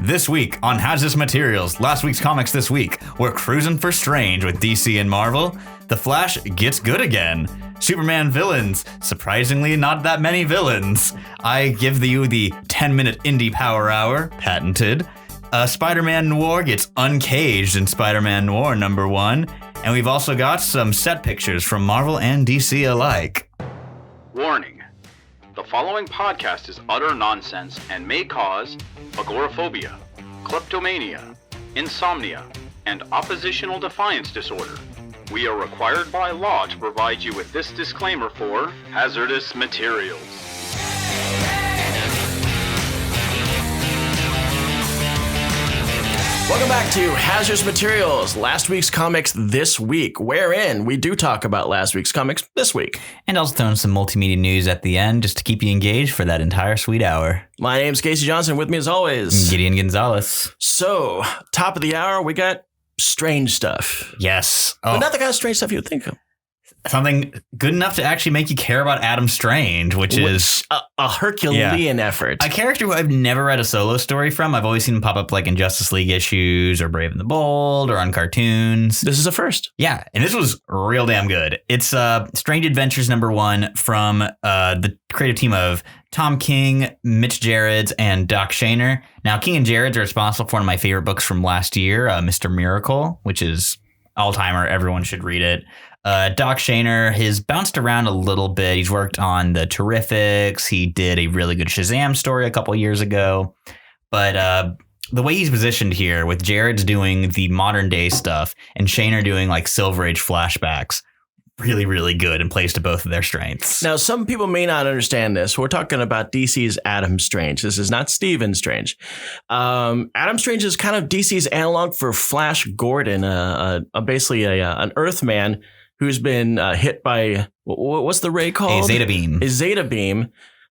This week on Hazardous Materials, last week's comics this week, we're cruising for Strange with DC and Marvel. The Flash gets good again. Superman villains. Surprisingly, not that many villains. I give you the 10-minute indie power hour, patented. Spider-Man Noir gets uncaged in Spider-Man Noir #1. And we've also got some set pictures from Marvel and DC alike. Warning. The following podcast is utter nonsense and may cause agoraphobia, kleptomania, insomnia, and oppositional defiance disorder. We are required by law to provide you with this disclaimer for hazardous materials. Welcome back to Hazardous Materials, last week's comics this week, wherein we do talk about last week's comics this week. And also throwing some multimedia news at the end just to keep you engaged for that entire sweet hour. My name's Casey Johnson, with me as always, Gideon Gonzalez. So, top of the hour, we got strange stuff. Yes. But not the kind of strange stuff you would think of. Something good enough to actually make you care about Adam Strange, which is a Herculean effort. A character who I've never read a solo story from. I've always seen him pop up like in Justice League issues or Brave and the Bold or on cartoons. This is a first. Yeah, and this was real damn good. It's Strange Adventures #1 from the creative team of Tom King, Mitch Gerads, and Doc Shaner. Now, King and Gerads are responsible for one of my favorite books from last year, Mr. Miracle, which is all-timer. Everyone should read it. Doc Shaner has bounced around a little bit. He's worked on the Terrifics. He did a really good Shazam story a couple years ago. But the way he's positioned here with Gerads doing the modern day stuff and Shaner doing like Silver Age flashbacks, really, really good and plays to both of their strengths. Now, some people may not understand this. We're talking about DC's Adam Strange. This is not Stephen Strange. Adam Strange is kind of DC's analog for Flash Gordon, basically an Earthman who's been hit by, what's the ray called? A Zeta Beam. A Zeta Beam,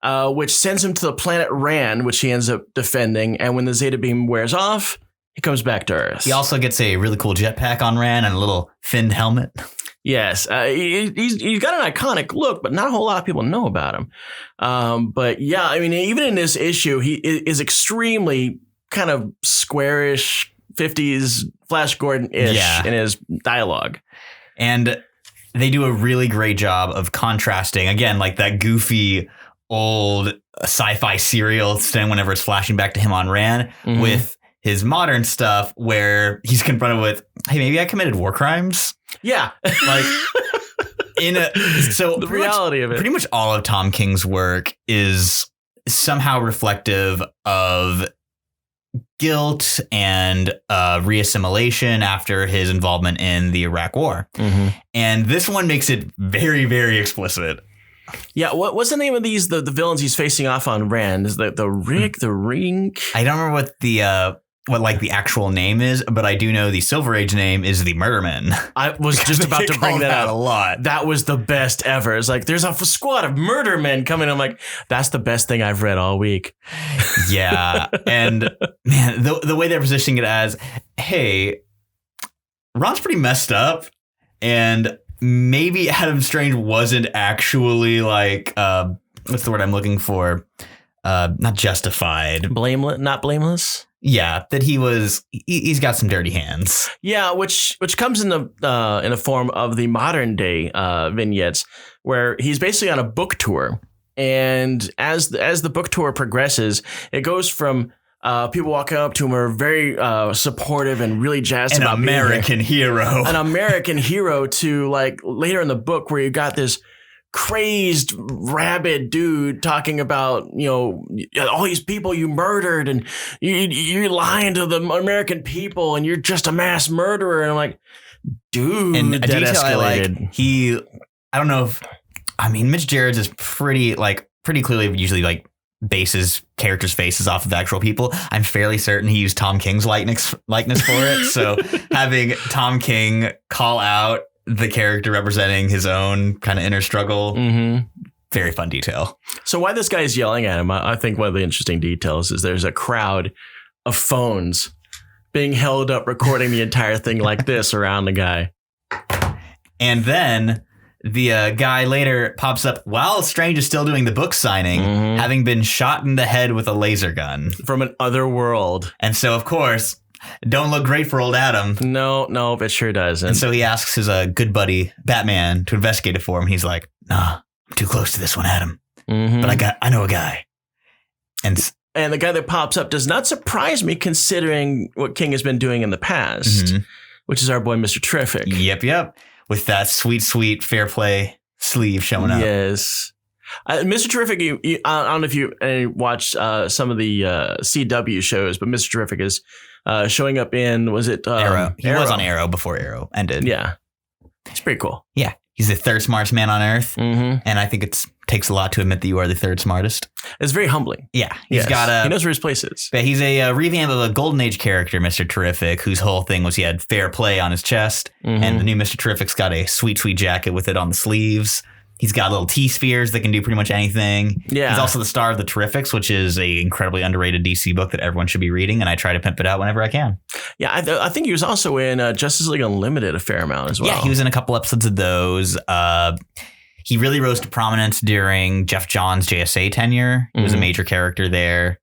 which sends him to the planet Rand, which he ends up defending. And when the Zeta Beam wears off, he comes back to Earth. He also gets a really cool jetpack on Rand and a little finned helmet. Yes, he's got an iconic look, but not a whole lot of people know about him. But yeah, I mean, even in this issue, he is extremely kind of squarish, 50s Flash Gordon-ish in his dialogue. And they do a really great job of contrasting, again, like that goofy old sci-fi serial thing whenever it's flashing back to him on Rand with his modern stuff where he's confronted with, hey, maybe I committed war crimes. Yeah. Like so the reality of it. Pretty much all of Tom King's work is somehow reflective of guilt and reassimilation after his involvement in the Iraq War. And this one makes it very, very explicit. Yeah, what's the name of these the villains he's facing off on Rand? Is the Rick, the Rink? I don't remember what the actual name is, but I do know the Silver Age name is the Murdermen. I was just about to bring that out a lot. That was the best ever. It's like there's a squad of Murdermen coming. I'm like, that's the best thing I've read all week. Yeah, and man, the way they're positioning it as, hey, Ron's pretty messed up, and maybe Adam Strange wasn't actually like what's the word I'm looking for? Not justified. Not blameless. Yeah, that he's got some dirty hands. Yeah, which comes in the form of the modern day vignettes where he's basically on a book tour. And as the book tour progresses, it goes from people walking up to him are very supportive and really jazzed about an American hero to like later in the book where you got this crazed rabid dude talking about, you know, all these people you murdered and you're lying to the American people and you're just a mass murderer. And I'm like, dude, and a that detail escalated. I don't know if, I mean, Mitch Gerads is pretty clearly usually like bases characters' faces off of actual people. I'm fairly certain he used Tom King's likeness for it. So having Tom King call out the character representing his own kind of inner struggle. Very fun detail. So while this guy's yelling at him, I think one of the interesting details is there's a crowd of phones being held up recording the entire thing like this around the guy. And then the guy later pops up while Strange is still doing the book signing, having been shot in the head with a laser gun. From an other world. And so, of course, don't look great for old Adam. No, it sure doesn't. And so he asks his good buddy, Batman, to investigate it for him. He's like, nah, I'm too close to this one, Adam. But I know a guy. And the guy that pops up does not surprise me considering what King has been doing in the past, which is our boy, Mr. Terrific. Yep. With that sweet, sweet fair play sleeve showing up. Yes. Mr. Terrific, I don't know if you watched some of the CW shows, but Mr. Terrific is showing up in, was it? Arrow. He Arrow. was on Arrow before Arrow ended. Yeah. It's pretty cool. Yeah. He's the third smartest man on Earth. And I think it takes a lot to admit that you are the third smartest. It's very humbling. Yeah. He knows where his place is. But he's a revamp of a Golden Age character, Mr. Terrific, whose whole thing was he had fair play on his chest. And the new Mr. Terrific's got a sweet, sweet jacket with it on the sleeves. He's got little T-spheres that can do pretty much anything. Yeah. He's also the star of the Terrifics, which is a incredibly underrated DC book that everyone should be reading, and I try to pimp it out whenever I can. Yeah, I think he was also in Justice League Unlimited a fair amount as well. Yeah, he was in a couple episodes of those. He really rose to prominence during Geoff Johns' JSA tenure. He was a major character there.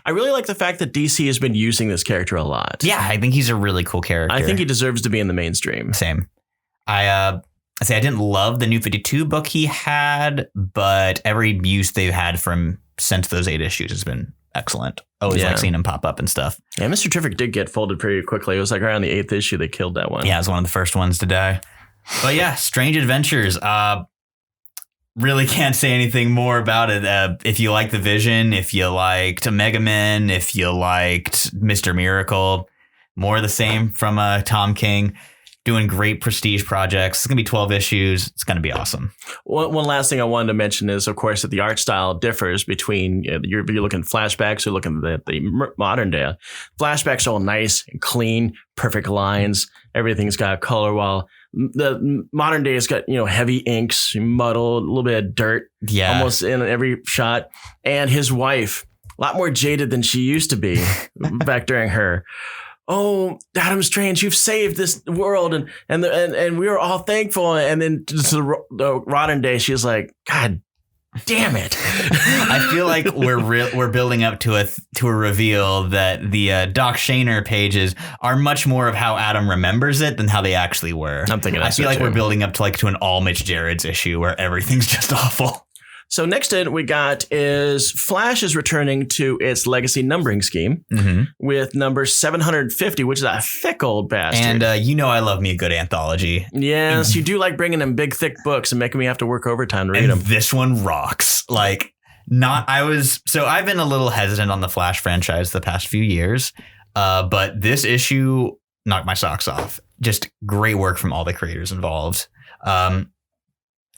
I really like the fact that DC has been using this character a lot. Yeah, I think he's a really cool character. I think he deserves to be in the mainstream. Same. I didn't love the New 52 book he had, but every use they've had from since those 8 issues has been excellent. Always like seeing him pop up and stuff. Yeah, Mr. Terrific did get folded pretty quickly. It was like around the 8th issue they killed that one. Yeah, it was one of the first ones to die. But yeah, Strange Adventures. Really can't say anything more about it. If you like the Vision, if you liked Mega Men, if you liked Mr. Miracle, more of the same from Tom King. Doing great prestige projects. It's going to be 12 issues. It's going to be awesome. One last thing I wanted to mention is, of course, that the art style differs between, you're looking at flashbacks, you're looking at the modern day. Flashbacks are all nice and clean, perfect lines. Everything's got color, while the modern day has got, heavy inks, muddled, a little bit of dirt, almost in every shot. And his wife, a lot more jaded than she used to be back during her. Oh, Adam Strange, you've saved this world, and we were all thankful. And then to the modern day, she's like, God damn it! I feel like we're building up to a reveal that the Doc Shaner pages are much more of how Adam remembers it than how they actually were. I'm thinking. I feel like we're building up to an all Mitch Gerads issue where everything's just awful. So next in we got is Flash is returning to its legacy numbering scheme with number 750, which is a thick old bastard. And I love me a good anthology. Yes, you do like bringing in big, thick books and making me have to work overtime to read them. This one rocks. I've been a little hesitant on the Flash franchise the past few years, but this issue knocked my socks off. Just great work from all the creators involved.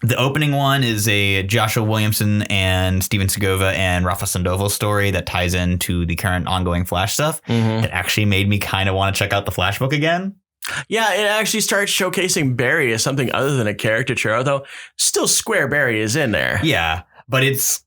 The opening one is a Joshua Williamson and Steven Segovia and Rafa Sandoval story that ties into the current ongoing Flash stuff. It actually made me kind of want to check out the Flash book again. Yeah, it actually starts showcasing Barry as something other than a caricature, although still Square Barry is in there. Yeah, but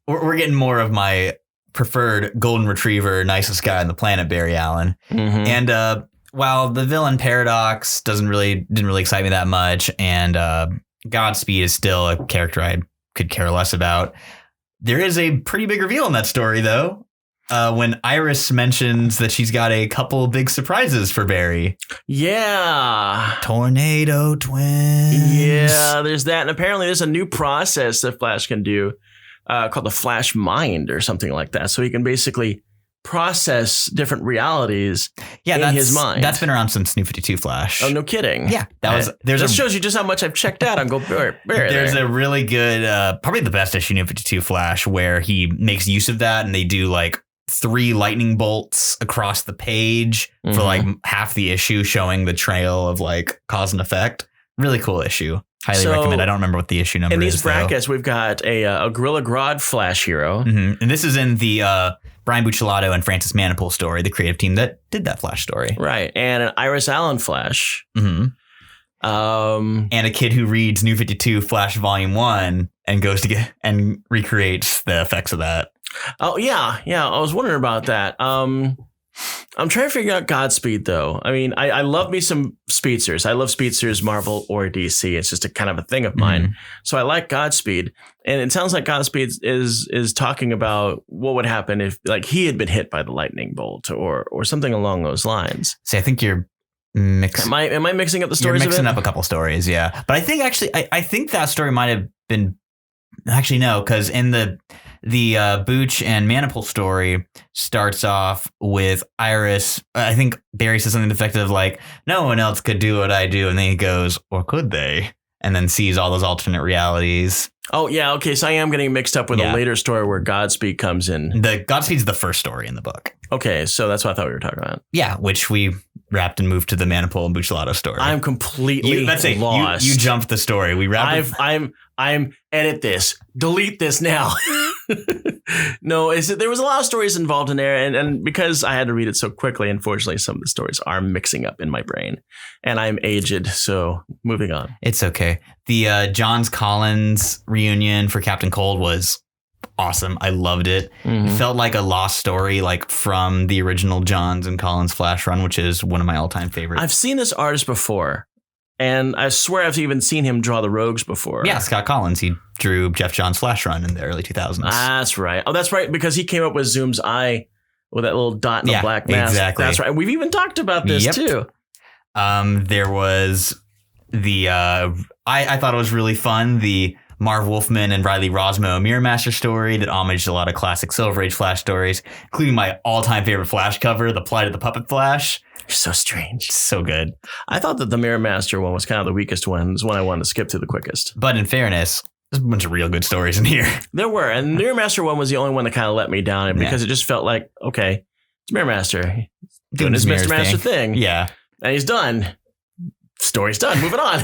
we're getting more of my preferred golden retriever, nicest guy on the planet, Barry Allen. And while the villain Paradox didn't really excite me that much, and Godspeed is still a character I could care less about. There is a pretty big reveal in that story, though, when Iris mentions that she's got a couple big surprises for Barry. Yeah. Tornado twins. Yeah, there's that. And apparently there's a new process that Flash can do called the Flash Mind or something like that. So he can basically process different realities in his mind. That's been around since New 52 Flash. Oh, no kidding. Yeah. That shows you just how much I've checked out on Go Barry. There's a really good, probably the best issue New 52 Flash where he makes use of that and they do 3 lightning bolts across the page for half the issue, showing the trail of cause and effect. Really cool issue. Highly recommend. I don't remember what the issue number is. In these brackets, we've got a Gorilla Grodd Flash hero. And this is in the Brian Buccellato and Francis Manapul story, the creative team that did that Flash story. Right. And an Iris Allen Flash. And a kid who reads New 52 Flash Volume 1 and goes to get and recreates the effects of that. Oh, yeah. Yeah. I was wondering about that. I'm trying to figure out Godspeed, though. I mean, I love me some speedsters. I love speedsters, Marvel or DC. It's just a kind of a thing of mine. So I like Godspeed. And it sounds like Godspeed is talking about what would happen if like he had been hit by the lightning bolt or something along those lines. See, I think you're mixing. Am I mixing up the stories? You're mixing up a couple stories, yeah. But I think actually, I think that story might have been actually no, because in the Booch and Manapul story starts off with Iris. I think Barry says something effective like, "No one else could do what I do," and then he goes, "Or could they?" And then sees all those alternate realities. Oh yeah, okay. So I am getting mixed up with a later story where Godspeed comes in. The Godspeed's the first story in the book. Okay, so that's what I thought we were talking about. Yeah, which we wrapped and moved to the Manapul and Buccellato story. I'm completely lost. You jumped the story. We wrapped. I'm edit this. Delete this now. No, there was a lot of stories involved in there, and because I had to read it so quickly, unfortunately, some of the stories are mixing up in my brain, and I'm aged. So moving on. It's okay. The Johns Kolins reunion for Captain Cold was awesome. I loved it. It felt like a lost story, like from the original Johns and Kolins Flash run, which is one of my all-time favorites. I've seen this artist before. And I swear I've even seen him draw the Rogues before. Yeah, Scott Kolins. He drew Geoff Johns' Flash run in the early 2000s. That's right. Oh, that's right. Because he came up with Zoom's eye with that little dot in the black mask. Exactly. That's right. We've even talked about this too. There was the I thought it was really fun. The Marv Wolfman and Riley Rossmo Mirror Master story that homaged a lot of classic Silver Age Flash stories, including my all-time favorite Flash cover, The Plight of the Puppet Flash. You're so strange. So good. I thought that the Mirror Master one was kind of the weakest one. It's one I wanted to skip to the quickest. But in fairness, there's a bunch of real good stories in here. There were. And the Mirror Master one was the only one that kind of let me down because it just felt like, okay, it's Mirror Master doing his Mr. Master thing. Yeah. And he's done. Story's done. Moving on.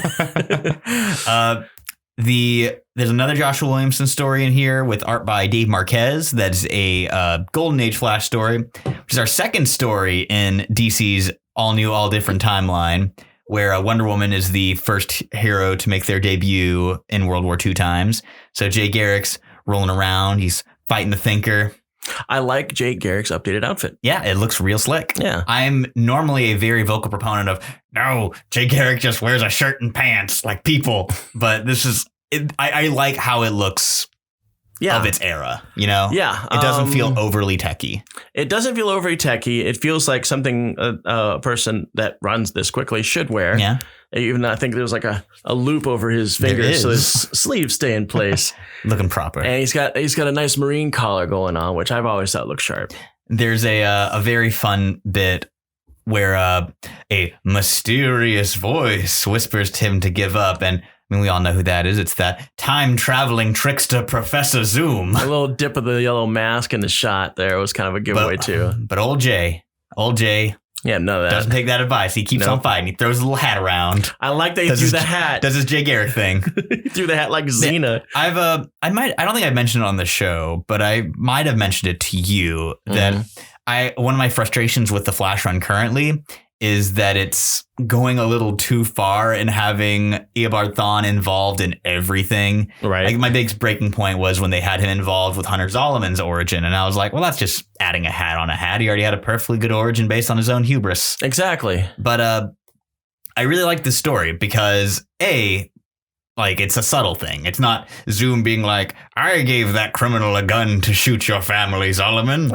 There's another Joshua Williamson story in here with art by Dave Marquez. That's a Golden Age Flash story, which is our second story in DC's all new, all different timeline, where Wonder Woman is the first hero to make their debut in World War II times. So Jay Garrick's rolling around. He's fighting the Thinker. I like Jay Garrick's updated outfit. Yeah, it looks real slick. Yeah. I'm normally a very vocal proponent of, no, Jay Garrick just wears a shirt and pants like people. But this is, I like how it looks of its era, you know? Yeah. It doesn't feel overly techie. It doesn't feel overly techie. It feels like something a person that runs this quickly should wear. Yeah. Even though I think there was like a loop over his fingers so his sleeves stay in place. Looking proper. And he's got a nice marine collar going on, which I've always thought looked sharp. There's a very fun bit where a mysterious voice whispers to him to give up. And I mean, we all know who that is. It's that time-traveling trickster Professor Zoom. A little dip of the yellow mask in the shot there was kind of a giveaway too. But old Jay, yeah, none of that. doesn't take that advice. He keeps on fighting. He throws a little hat around. I like that he threw the hat. Does his Jay Garrick thing. He threw the hat like Xena. I don't think I've mentioned it on the show, but I might have mentioned it to you that one of my frustrations with the Flash run currently is that it's going a little too far in having Eobard Thawne involved in everything. Right. Like my big breaking point was when they had him involved with Hunter Zolomon's origin. And I was like, well, that's just adding a hat on a hat. He already had a perfectly good origin based on his own hubris. Exactly. But I really like this story because like it's a subtle thing. It's not Zoom being like, I gave that criminal a gun to shoot your family, Solomon.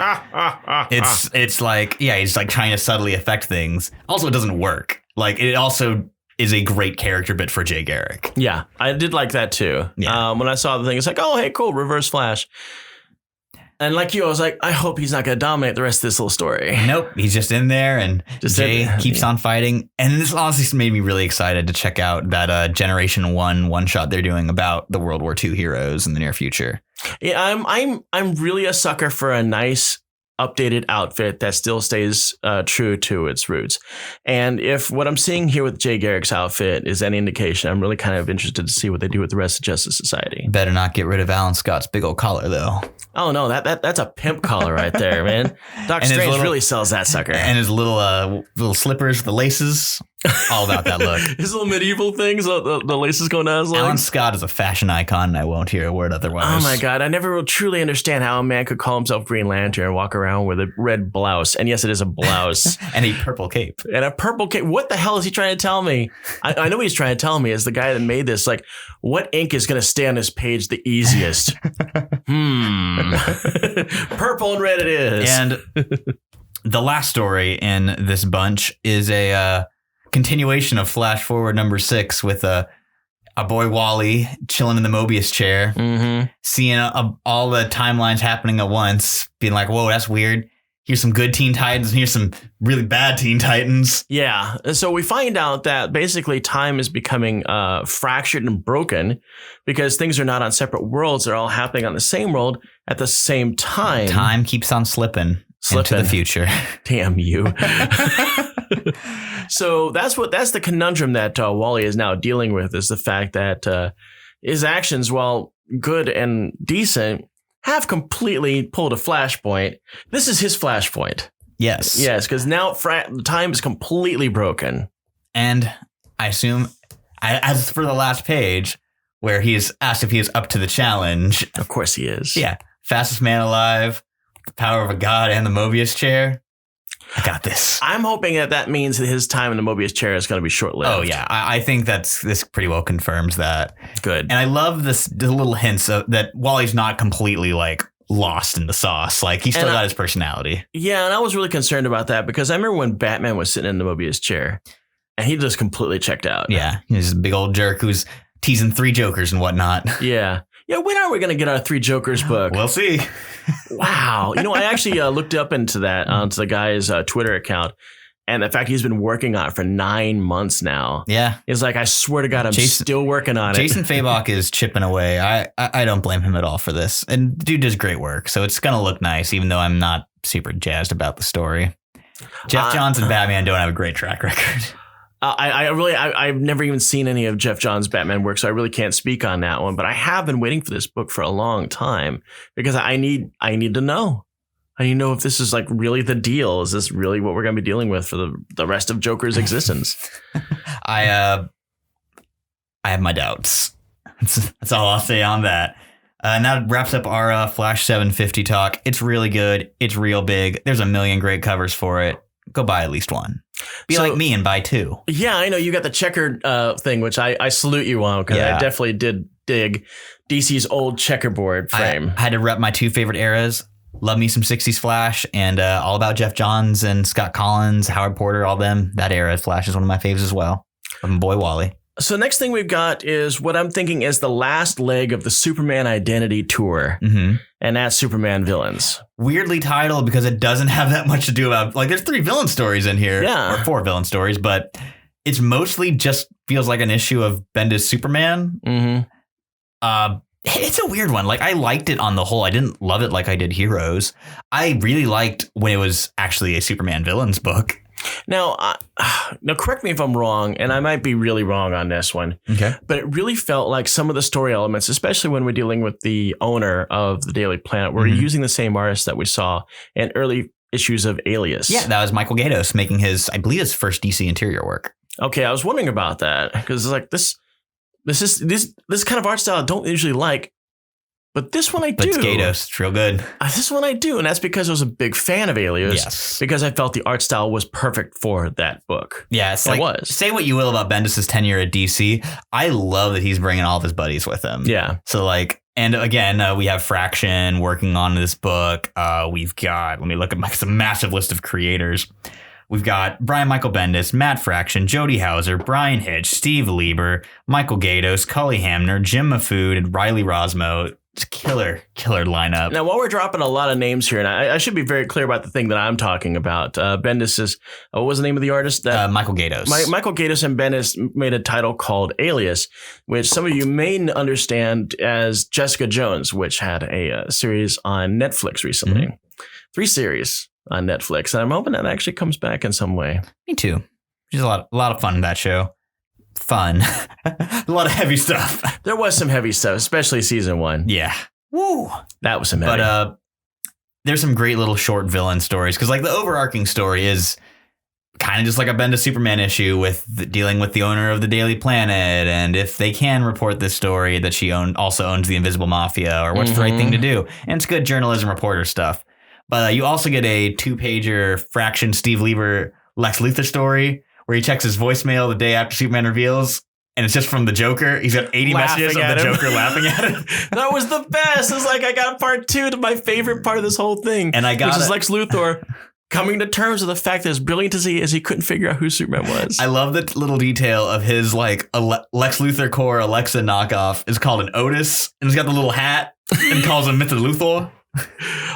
It's like, yeah, he's like trying to subtly affect things. Also, it doesn't work. Like it also is a great character bit for Jay Garrick. Yeah, I did like that too. Yeah. When I saw the thing, it's like, oh, hey, cool, Reverse Flash. And like you, I was like, I hope he's not going to dominate the rest of this little story. Nope. He's just in there and Jay keeps on fighting. And this honestly made me really excited to check out that Generation 1 shot they're doing about the World War II heroes in the near future. Yeah, I'm really a sucker for a nice updated outfit that still stays true to its roots. And if what I'm seeing here with Jay Garrick's outfit is any indication, I'm really kind of interested to see what they do with the rest of Justice Society. Better not get rid of Alan Scott's big old collar, though. Oh, no, that's a pimp collar right there, man. Doc Strange really sells that sucker. And his little slippers with the laces. All about that look. His little medieval things, the laces going down his legs. Alan Scott is a fashion icon, and I won't hear a word otherwise. Oh my God. I never will truly understand how a man could call himself Green Lantern and walk around with a red blouse. And yes, it is a blouse. And a purple cape. And a purple cape. What the hell is he trying to tell me? I know what he's trying to tell me is the guy that made this, like, what ink is going to stay on this page the easiest? Purple and red it is. And the last story in this bunch is a continuation of Flash Forward number 6 with a boy Wally chilling in the Mobius chair, seeing all the timelines happening at once, being like, whoa, that's weird. Here's some good Teen Titans and here's some really bad Teen Titans. Yeah. So we find out that basically time is becoming fractured and broken because things are not on separate worlds. They're all happening on the same world at the same time. Time keeps on slipping into the future. Damn you. So that's the conundrum that Wally is now dealing with, is the fact that his actions, while good and decent, have completely pulled a flashpoint. This is his flashpoint. Yes. Yes, because now time is completely broken. And I assume, as for the last page, where he is asked if he is up to the challenge. Of course he is. Yeah. Fastest man alive, the power of a god, and the Mobius chair. I got this. I'm hoping that means that his time in the Mobius chair is going to be short-lived. Oh, yeah. I think this pretty well confirms that. Good. And I love the little hints that Wally's not completely, like, lost in the sauce. Like, he still got his personality. Yeah, and I was really concerned about that because I remember when Batman was sitting in the Mobius chair and he just completely checked out. Yeah. He's a big old jerk who's teasing 3 Jokers and whatnot. Yeah. Yeah, when are we going to get our 3 Jokers book? We'll see. Wow. You know, I actually looked up into that onto the guy's Twitter account. And the fact he's been working on it for 9 months now. Yeah. It's like, I swear to God, I'm still working on it. Jason Fabok is chipping away. I don't blame him at all for this. And dude does great work. So it's going to look nice, even though I'm not super jazzed about the story. Geoff Johns and Batman don't have a great track record. I've never even seen any of Geoff Johns' Batman work, so I really can't speak on that one. But I have been waiting for this book for a long time because I need to know. I need to know if this is like really the deal. Is this really what we're going to be dealing with for the rest of Joker's existence? I have my doubts. That's all I'll say on that. And that wraps up our Flash 750 talk. It's really good. It's real big. There's a million great covers for it. Go buy at least one. Be like me and buy 2. Yeah, I know you got the checkered thing, which I salute you on because I definitely did dig DC's old checkerboard frame. I had to rep my 2 favorite eras. Love me some 60s Flash and all about Geoff Johns and Scott Kolins, Howard Porter, all them. That era of Flash is one of my faves as well. Love my boy Wally. So next thing we've got is what I'm thinking is the last leg of the Superman Identity Tour. And that's Superman Villains. Weirdly titled because it doesn't have that much to do about, like, there's 3 villain stories in here. Yeah. Or 4 villain stories, but it's mostly just feels like an issue of Bendis Superman. It's a weird one. Like, I liked it on the whole. I didn't love it like I did Heroes. I really liked when it was actually a Superman Villains book. Now, correct me if I'm wrong, and I might be really wrong on this one. Okay. But it really felt like some of the story elements, especially when we're dealing with the owner of the Daily Planet, were using the same artist that we saw in early issues of Alias. Yeah, that was Michael Gaydos making his first DC interior work. Okay, I was wondering about that because it's like this kind of art style I don't usually like. But this one I do. But it's Gaydos. It's real good. This one I do. And that's because I was a big fan of Alias. Yes. Because I felt the art style was perfect for that book. Yeah. It's like, say what you will about Bendis' tenure at DC. I love that he's bringing all of his buddies with him. Yeah. So like, and again, we have Fraction working on this book. We've got, let me look at it's a massive list of creators. We've got Brian Michael Bendis, Matt Fraction, Jody Houser, Brian Hitch, Steve Lieber, Michael Gaydos, Cully Hamner, Jim Mahfood, and Riley Rossmo. It's a killer lineup. Now, while we're dropping a lot of names here, and I should be very clear about the thing that I'm talking about. Bendis is, what was the name of the artist? Michael Gaydos. Michael Gaydos and Bendis made a title called Alias, which some of you may understand as Jessica Jones, which had a series on Netflix recently. 3 series on Netflix. And I'm hoping that actually comes back in some way. Me too. There's a lot of fun in that show. Fun. A lot of heavy stuff. There was some heavy stuff, especially season 1. Yeah. Woo. That was some heavy. But there's some great little short villain stories because like the overarching story is kind of just like a Bendis Superman issue with dealing with the owner of the Daily Planet, and if they can report this story that she also owns the Invisible Mafia, or what's the right thing to do. And it's good journalism reporter stuff. But you also get a 2-pager Fraction Steve Lieber Lex Luthor story where he checks his voicemail the day after Superman reveals. And it's just from the Joker. He's got 80 messages of the Joker laughing at him. That was the best. It's like I got part 2 to my favorite part of this whole thing. And which is Lex Luthor coming to terms with the fact that as brilliant as he is, he couldn't figure out who Superman was. I love the little detail of his like Lex Luthor core Alexa knockoff is called an Otis, and he's got the little hat and calls him Mr. Luthor.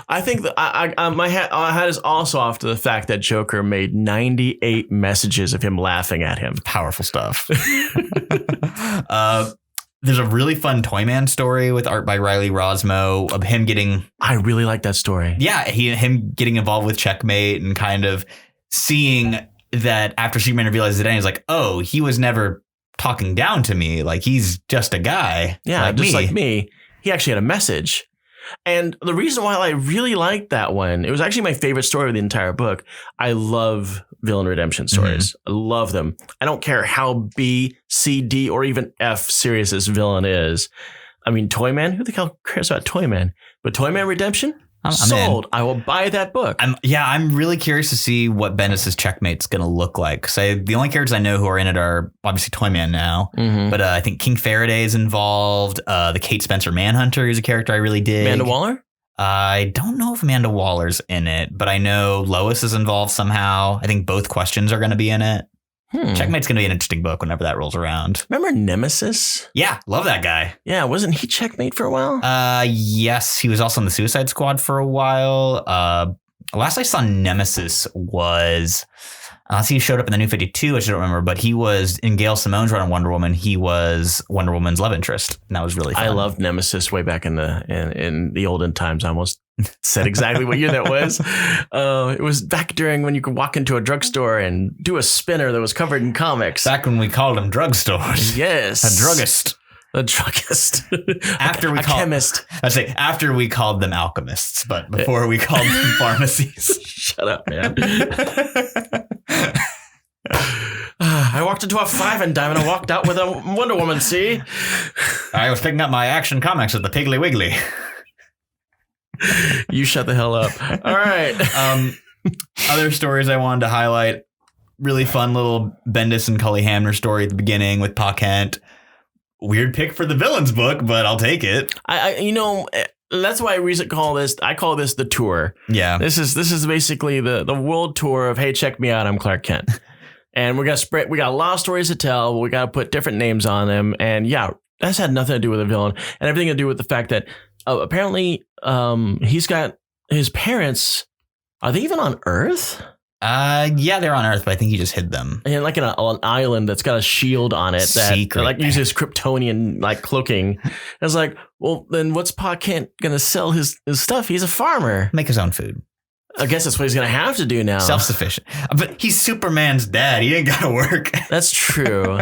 I think that my hat is also off to the fact that Joker made 98 messages of him laughing at him. Powerful stuff. There's a really fun Toyman story with art by Riley Rossmo of him getting... I really like that story. Yeah, him getting involved with Checkmate and kind of seeing that after Superman realizes it, he's like, oh, he was never talking down to me. Like, he's just a guy. Yeah, like just me. like me. He actually had a message. And the reason why I really liked that one, it was actually my favorite story of the entire book. I love villain redemption stories. I love them. I don't care how B, C, D, or even F serious this villain is. I mean, Toyman, who the hell cares about Toyman? But Toyman Redemption? I'm sold. In. I will buy that book. I'm really curious to see what Bendis' Checkmate's going to look like. So the only characters I know who are in it are obviously Toyman now, but I think King Faraday is involved. The Kate Spencer Manhunter is a character I really dig. Amanda Waller? I don't know if Amanda Waller's in it, but I know Lois is involved somehow. I think both Questions are going to be in it. Checkmate's going to be an interesting book whenever that rolls around. Remember Nemesis? Yeah, love that guy. Yeah, wasn't he Checkmate for a while? Yes, he was also in the Suicide Squad for a while. Last I saw Nemesis was... Unless he showed up in the New 52, which I don't remember, but he was in Gail Simone's run on Wonder Woman. He was Wonder Woman's love interest, and that was really fun. I loved Nemesis way back in the olden times. I almost said exactly what year that was. It was back during when you could walk into a drugstore and do a spinner that was covered in comics. Back when we called them drugstores. Yes. A druggist. A druggist. Chemist. I say after we called them alchemists, but before we called them pharmacies. Shut up, man. I walked into a 5 and dime and I walked out with a Wonder Woman, see? I was picking up my Action Comics at the Piggly Wiggly. You shut the hell up. All right. Other stories I wanted to highlight. Really fun little Bendis and Cully Hamner story at the beginning with Pa Kent. Weird pick for the villains book, but I'll take it. That's why I call this the tour. Yeah. This is basically the world tour of, hey, check me out, I'm Clark Kent. And we got a lot of stories to tell. We got to put different names on them. And yeah, that's had nothing to do with the villain and everything to do with the fact that apparently he's got his parents. Are they even on Earth? Yeah, they're on Earth, but I think he just hid them. And like an island that's got a shield on it that like uses Kryptonian like cloaking. I was like, well, then what's Pa Kent gonna sell his stuff? He's a farmer. Make his own food. I guess that's what he's gonna have to do now. Self-sufficient. But he's Superman's dad. He ain't gotta work. That's true.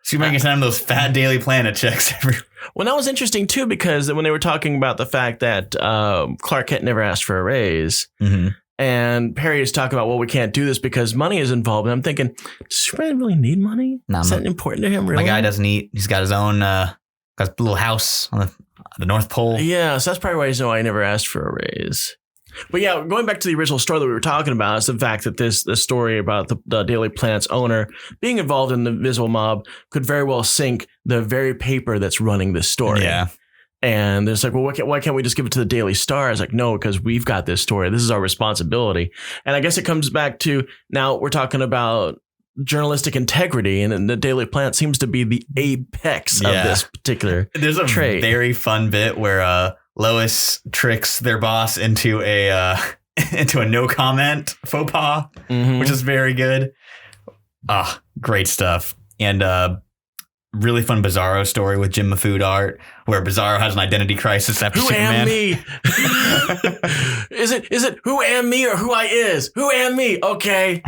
Superman can send him those fat Daily Planet checks every. Well, that was interesting too because when they were talking about the fact that Clark Kent never asked for a raise. Mm-hmm. And Perry is talking about, well, we can't do this because money is involved. And I'm thinking, does Superman really need money? Is that important to him, really? My guy doesn't eat. He's got his own got a little house on the North Pole. Yeah, so that's probably why he's why he never asked for a raise. But yeah, going back to the original story that we were talking about is the fact that this story about the Daily Planet's owner being involved in the Invisible Mob could very well sink the very paper that's running this story. Yeah. And it's like, well, why can't we just give it to the Daily Star? It's like, no, because we've got this story. This is our responsibility. And I guess it comes back to now we're talking about journalistic integrity, and the Daily Planet seems to be the apex of this particular There's a trait. Very fun bit where Lois tricks their boss into a no comment faux pas, which is very good. Great stuff. And really fun Bizarro story with Jim Mahfood art where Bizarro has an identity crisis after Superman. Who am me? Is it who am me or who I is? Who am me? Okay.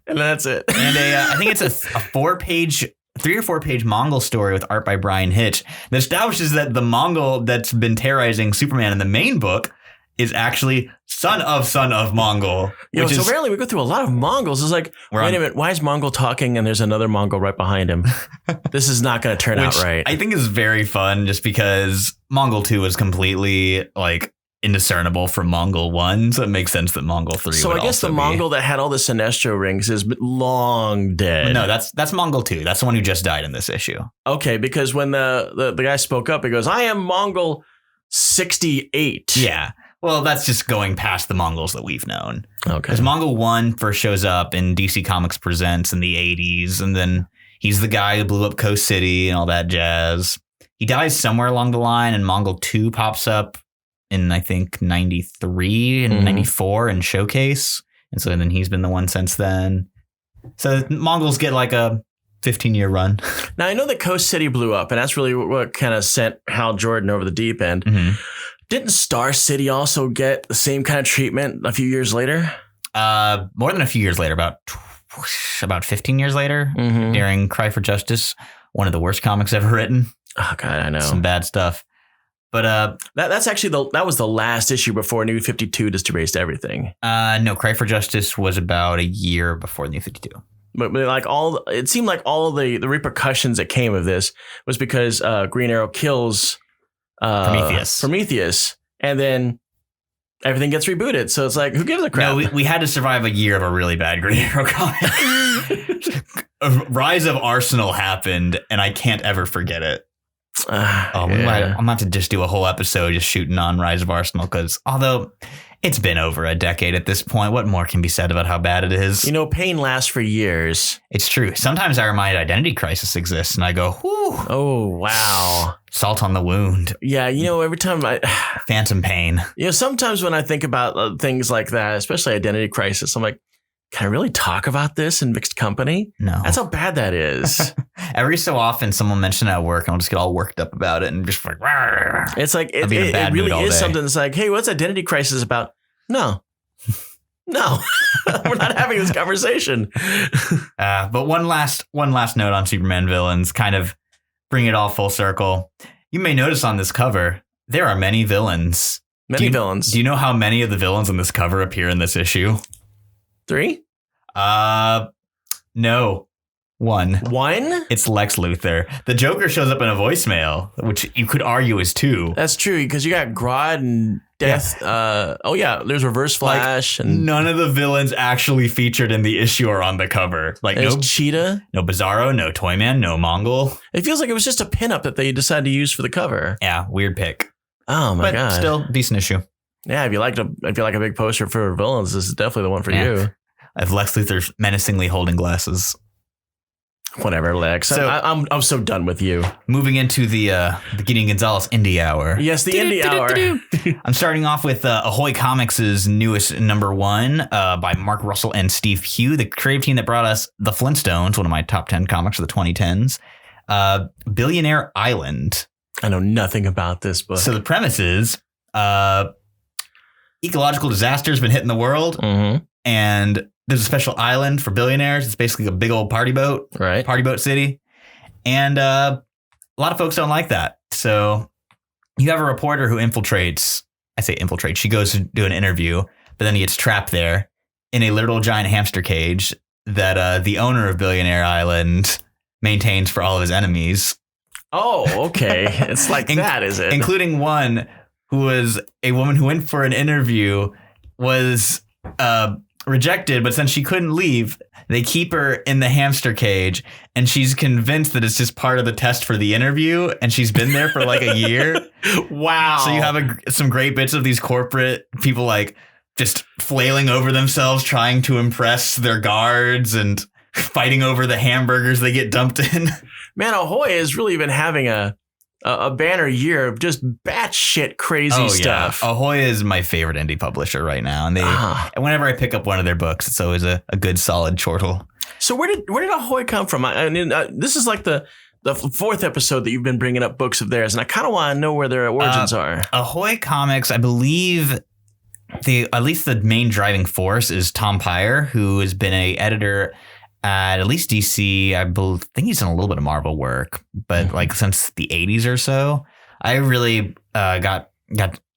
And that's it. And I think it's a 3 or 4 page Mongol story with art by Bryan Hitch that establishes that the Mongol that's been terrorizing Superman in the main book is actually son of Mongol. So apparently we go through a lot of Mongols. It's like, wait a minute, why is Mongol talking and there's another Mongol right behind him? This is not going to turn out right. I think is very fun just because Mongol 2 was completely like indiscernible from Mongol 1. So it makes sense that Mongol 3 So would I guess also the Mongol that had all the Sinestro rings is long dead. No, that's Mongol 2. That's the one who just died in this issue. Okay, because when the guy spoke up, he goes, I am Mongol 68. Yeah. Well, that's just going past the Mongols that we've known. Okay. Because Mongol 1 first shows up in DC Comics Presents in the 80s, and then he's the guy who blew up Coast City and all that jazz. He dies somewhere along the line, and Mongol 2 pops up in, I think, 93 and 94 in Showcase. And so then he's been the one since then. So Mongols get like a 15-year run. Now, I know that Coast City blew up, and that's really what kind of sent Hal Jordan over the deep end. Mm-hmm. Didn't Star City also get the same kind of treatment a few years later? More than a few years later, about 15 years later, during Cry for Justice, one of the worst comics ever written. Oh, God, I know. Some bad stuff. But that's actually that was the last issue before New 52 just erased everything. No, Cry for Justice was about a year before New 52. But like it seemed like all of the repercussions that came of this was because Green Arrow kills Prometheus, and then everything gets rebooted. So it's like, who gives a crap? No, we had to survive a year of a really bad Green Arrow comic. Rise of Arsenal happened, and I can't ever forget it. I'm going to have to just do a whole episode just shooting on Rise of Arsenal, because although it's been over a decade at this point, what more can be said about how bad it is? You know, pain lasts for years. It's true. Sometimes I remind Identity Crisis exists, and I go, whew. Oh, wow. Salt on the wound. Yeah, you know, every time Phantom pain. You know, sometimes when I think about things like that, especially Identity Crisis, I'm like, can I really talk about this in mixed company? No. That's how bad that is. Every so often, someone mentioned it at work, and I'll just get all worked up about it and just like, rawr. It's like, it really is something that's like, hey, what's Identity Crisis about? No. We're not having this conversation. But one last note on Superman villains, kind of bring it all full circle. You may notice on this cover, there are many villains. Villains. Do you know how many of the villains on this cover appear in this issue? 3? No. One? It's Lex Luthor. The Joker shows up in a voicemail, which you could argue is 2. That's true, because you got Grodd and Death. Yeah. There's Reverse Flash. Like, and none of the villains actually featured in the issue are on the cover. Like there's Cheetah. No Bizarro, no Toyman, no Mongol. It feels like it was just a pinup that they decided to use for the cover. Yeah, weird pick. Oh my God. Still, decent issue. Yeah, if you like a big poster for villains, this is definitely the one for you. I have Lex Luthor menacingly holding glasses. Whatever, Lex. So, I'm so done with you. Moving into the Gideon Gonzalez Indie Hour. Yes, the Indie Hour. I'm starting off with Ahoy Comics' newest number 1 by Mark Russell and Steve Hugh, the creative team that brought us The Flintstones, one of my top 10 comics of the 2010s. Billionaire Island. I know nothing about this book. So the premise is ecological disaster has been hitting the world, and there's a special island for billionaires. It's basically a big old party boat, right? Party boat city. And a lot of folks don't like that. So you have a reporter who infiltrates. I say infiltrate. She goes to do an interview, but then he gets trapped there in a literal giant hamster cage that the owner of Billionaire Island maintains for all of his enemies. Oh, okay. It's like that, is it? Including one who was a woman who went for an interview, was rejected, but since she couldn't leave, they keep her in the hamster cage, and she's convinced that it's just part of the test for the interview, and she's been there for like a year. Wow. So you have some great bits of these corporate people like just flailing over themselves, trying to impress their guards and fighting over the hamburgers they get dumped in. Man, Ahoy has really been having a banner year of just batshit crazy stuff. Yeah. Ahoy is my favorite indie publisher right now, and and whenever I pick up one of their books, it's always a good solid chortle. So where did Ahoy come from? I mean, this is like the 4th episode that you've been bringing up books of theirs, and I kind of want to know where their origins are. Ahoy Comics, I believe at least the main driving force is Tom Pyre, who has been an editor at least DC. I think he's done a little bit of Marvel work, but like since the 80s or so. I really got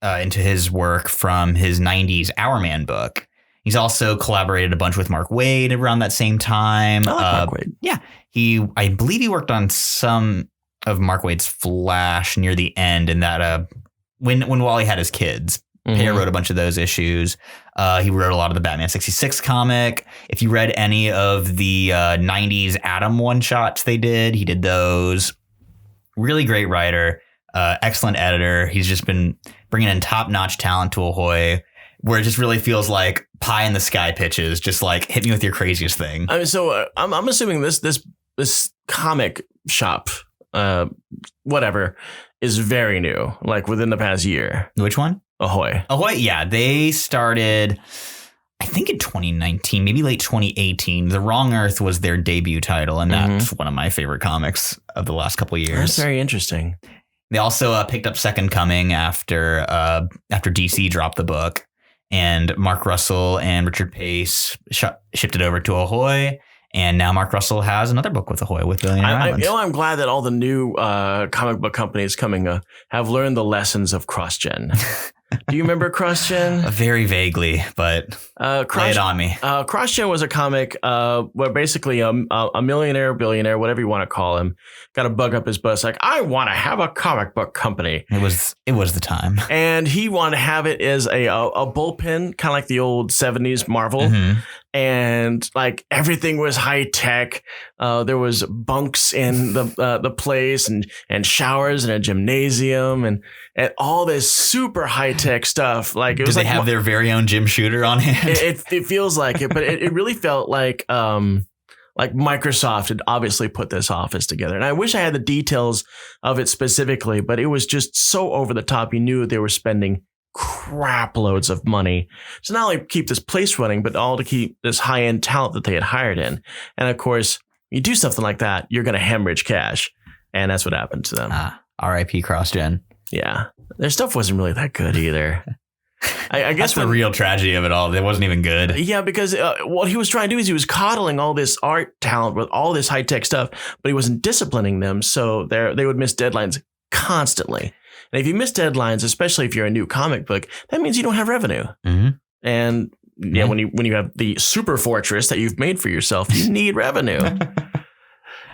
into his work from his 90s Our Man book. He's also collaborated a bunch with Mark Waid around that same time. I like Mark Waid. Yeah. I believe he worked on some of Mark Waid's Flash near the end, and that when Wally had his kids. Peter wrote a bunch of those issues. He wrote a lot of the Batman 66 comic. If you read any of the 90s Atom one-shots they did, he did those. Really great writer, excellent editor. He's just been bringing in top-notch talent to Ahoy, where it just really feels like pie in the sky pitches, just like hit me with your craziest thing. I mean, so I'm assuming this comic shop, whatever, is very new, like within the past year. Which one? Ahoy, yeah. They started, I think, in 2019, maybe late 2018. The Wrong Earth was their debut title, and that's one of my favorite comics of the last couple of years. That's very interesting. They also picked up Second Coming after DC dropped the book, and Mark Russell and Richard Pace shipped it over to Ahoy. And now Mark Russell has another book with Ahoy with Billionaire Island. I'm glad that all the new comic book companies coming have learned the lessons of cross-gen. Do you remember cross-gen? Very vaguely, but lay it on me. Cross-gen was a comic where basically a millionaire, billionaire, whatever you want to call him, got a bug up his butt. Like, I want to have a comic book company. It was the time. And he wanted to have it as a bullpen, kind of like the old 70s Marvel. And like everything was high tech. There was bunks in the place and showers and a gymnasium and all this super high tech stuff. Like it was. Do they have their very own Jim Shooter on hand? It feels like it, but it really felt like Microsoft had obviously put this office together. And I wish I had the details of it specifically, but it was just so over the top. You knew they were spending crap loads of money to not only keep this place running, but all to keep this high end talent that they had hired in. And of course, you do something like that, you're going to hemorrhage cash. And that's what happened to them. R.I.P. CrossGen. Yeah. Their stuff wasn't really that good either. I guess that's the real tragedy of it all. It wasn't even good. Yeah, because what he was trying to do is he was coddling all this art talent with all this high tech stuff, but he wasn't disciplining them. So they would miss deadlines constantly. And if you miss deadlines, especially if you're a new comic book, that means you don't have revenue. And yeah, when you have the super fortress that you've made for yourself, you need revenue.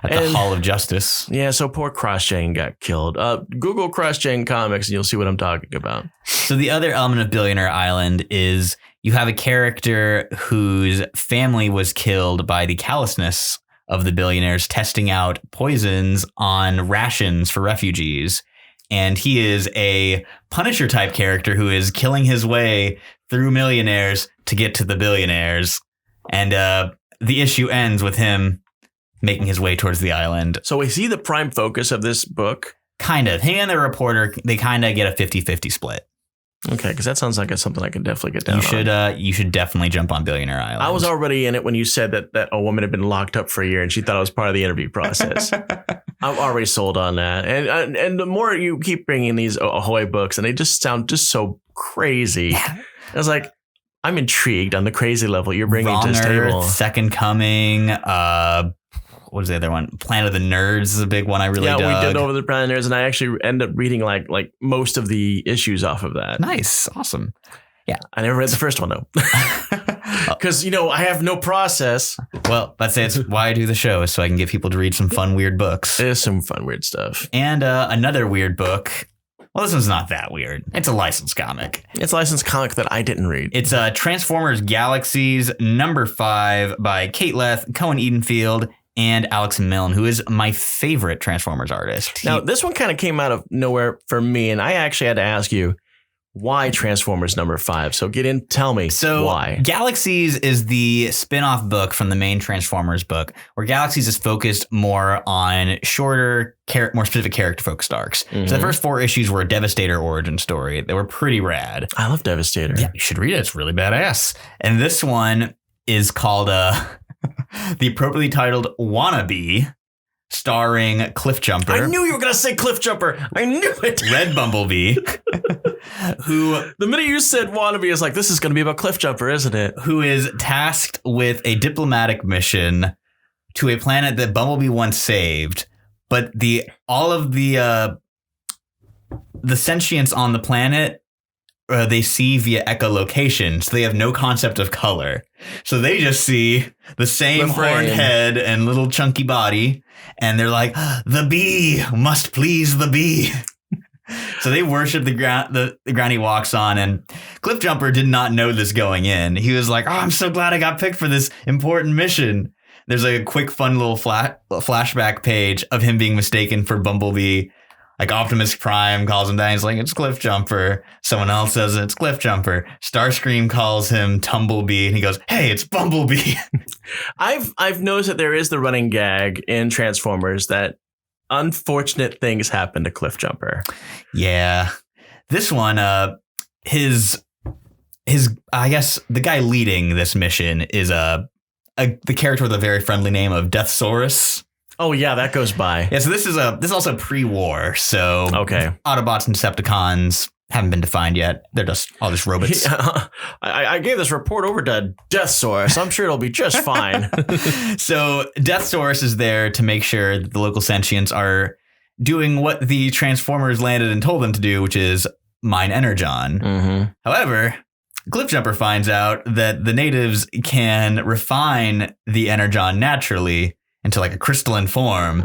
At the Hall of Justice. Yeah, so poor CrossGen got killed. Google CrossGen Comics and you'll see what I'm talking about. So the other element of Billionaire Island is you have a character whose family was killed by the callousness of the billionaires testing out poisons on rations for refugees. And he is a Punisher type character who is killing his way through millionaires to get to the billionaires. And the issue ends with him making his way towards the island. So is he the prime focus of this book? Kind of. Him and the reporter, they kind of get a 50-50 split. Okay, because that sounds like it's something I can definitely get down on. You should definitely jump on Billionaire Island. I was already in it when you said that a woman had been locked up for a year and she thought it was part of the interview process. I'm already sold on that. And the more you keep bringing these Ahoy books, and they just sound just so crazy. I was like, I'm intrigued on the crazy level you're bringing to this table. Second Coming. What was the other one? Planet of the Nerds is a big one I really dug. Yeah, we did over the Planet of the Nerds, and I actually ended up reading like most of the issues off of that. Nice. Awesome. Yeah. I never read the first one, though. Because, I have no process. Well, let's say it's why I do the show, is so I can get people to read some fun, weird books. There's some fun, weird stuff. And another weird book. Well, this one's not that weird. It's a licensed comic. It's a licensed comic that I didn't read. It's Transformers Galaxies #5 by Kate Leth, Cohen Edenfield, and Alex Milne, who is my favorite Transformers artist. Now, this one kind of came out of nowhere for me, and I actually had to ask you, why Transformers #5? So tell me why. Galaxies is the spin-off book from the main Transformers book, where Galaxies is focused more on shorter, more specific character-focused arcs. So the first 4 issues were a Devastator origin story. They were pretty rad. I love Devastator. Yeah, you should read it. It's really badass. And this one is called the appropriately titled Wannabe, starring Cliffjumper. I knew you were going to say Cliffjumper. I knew it. Red Bumblebee, who... The minute you said Wannabe, is like, this is going to be about Cliffjumper, isn't it? Who is tasked with a diplomatic mission to a planet that Bumblebee once saved, but all of the sentience on the planet they see via echolocation, so they have no concept of color. So they just see the same horned head and little chunky body, and they're like, the bee must please the bee. So they worship the ground he walks on, and Cliffjumper did not know this going in. He was like, oh, I'm so glad I got picked for this important mission. There's like a quick, fun little flashback page of him being mistaken for Bumblebee. Like Optimus Prime calls him that. He's like, it's Cliffjumper. Someone else says it's Cliffjumper. Starscream calls him Tumblebee, and he goes, hey, it's Bumblebee. I've noticed that there is the running gag in Transformers that unfortunate things happen to Cliffjumper. Yeah. This one, his I guess the guy leading this mission is the character with a very friendly name of Deathsaurus. Oh yeah, that goes by. Yeah, so this is also pre-war. So okay, Autobots and Decepticons haven't been defined yet. They're all just robots. I gave this report over to Deathsaurus. I'm sure it'll be just fine. So Deathsaurus is there to make sure that the local sentients are doing what the Transformers landed and told them to do, which is mine energon. Mm-hmm. However, Cliffjumper finds out that the natives can refine the energon naturally into like a crystalline form,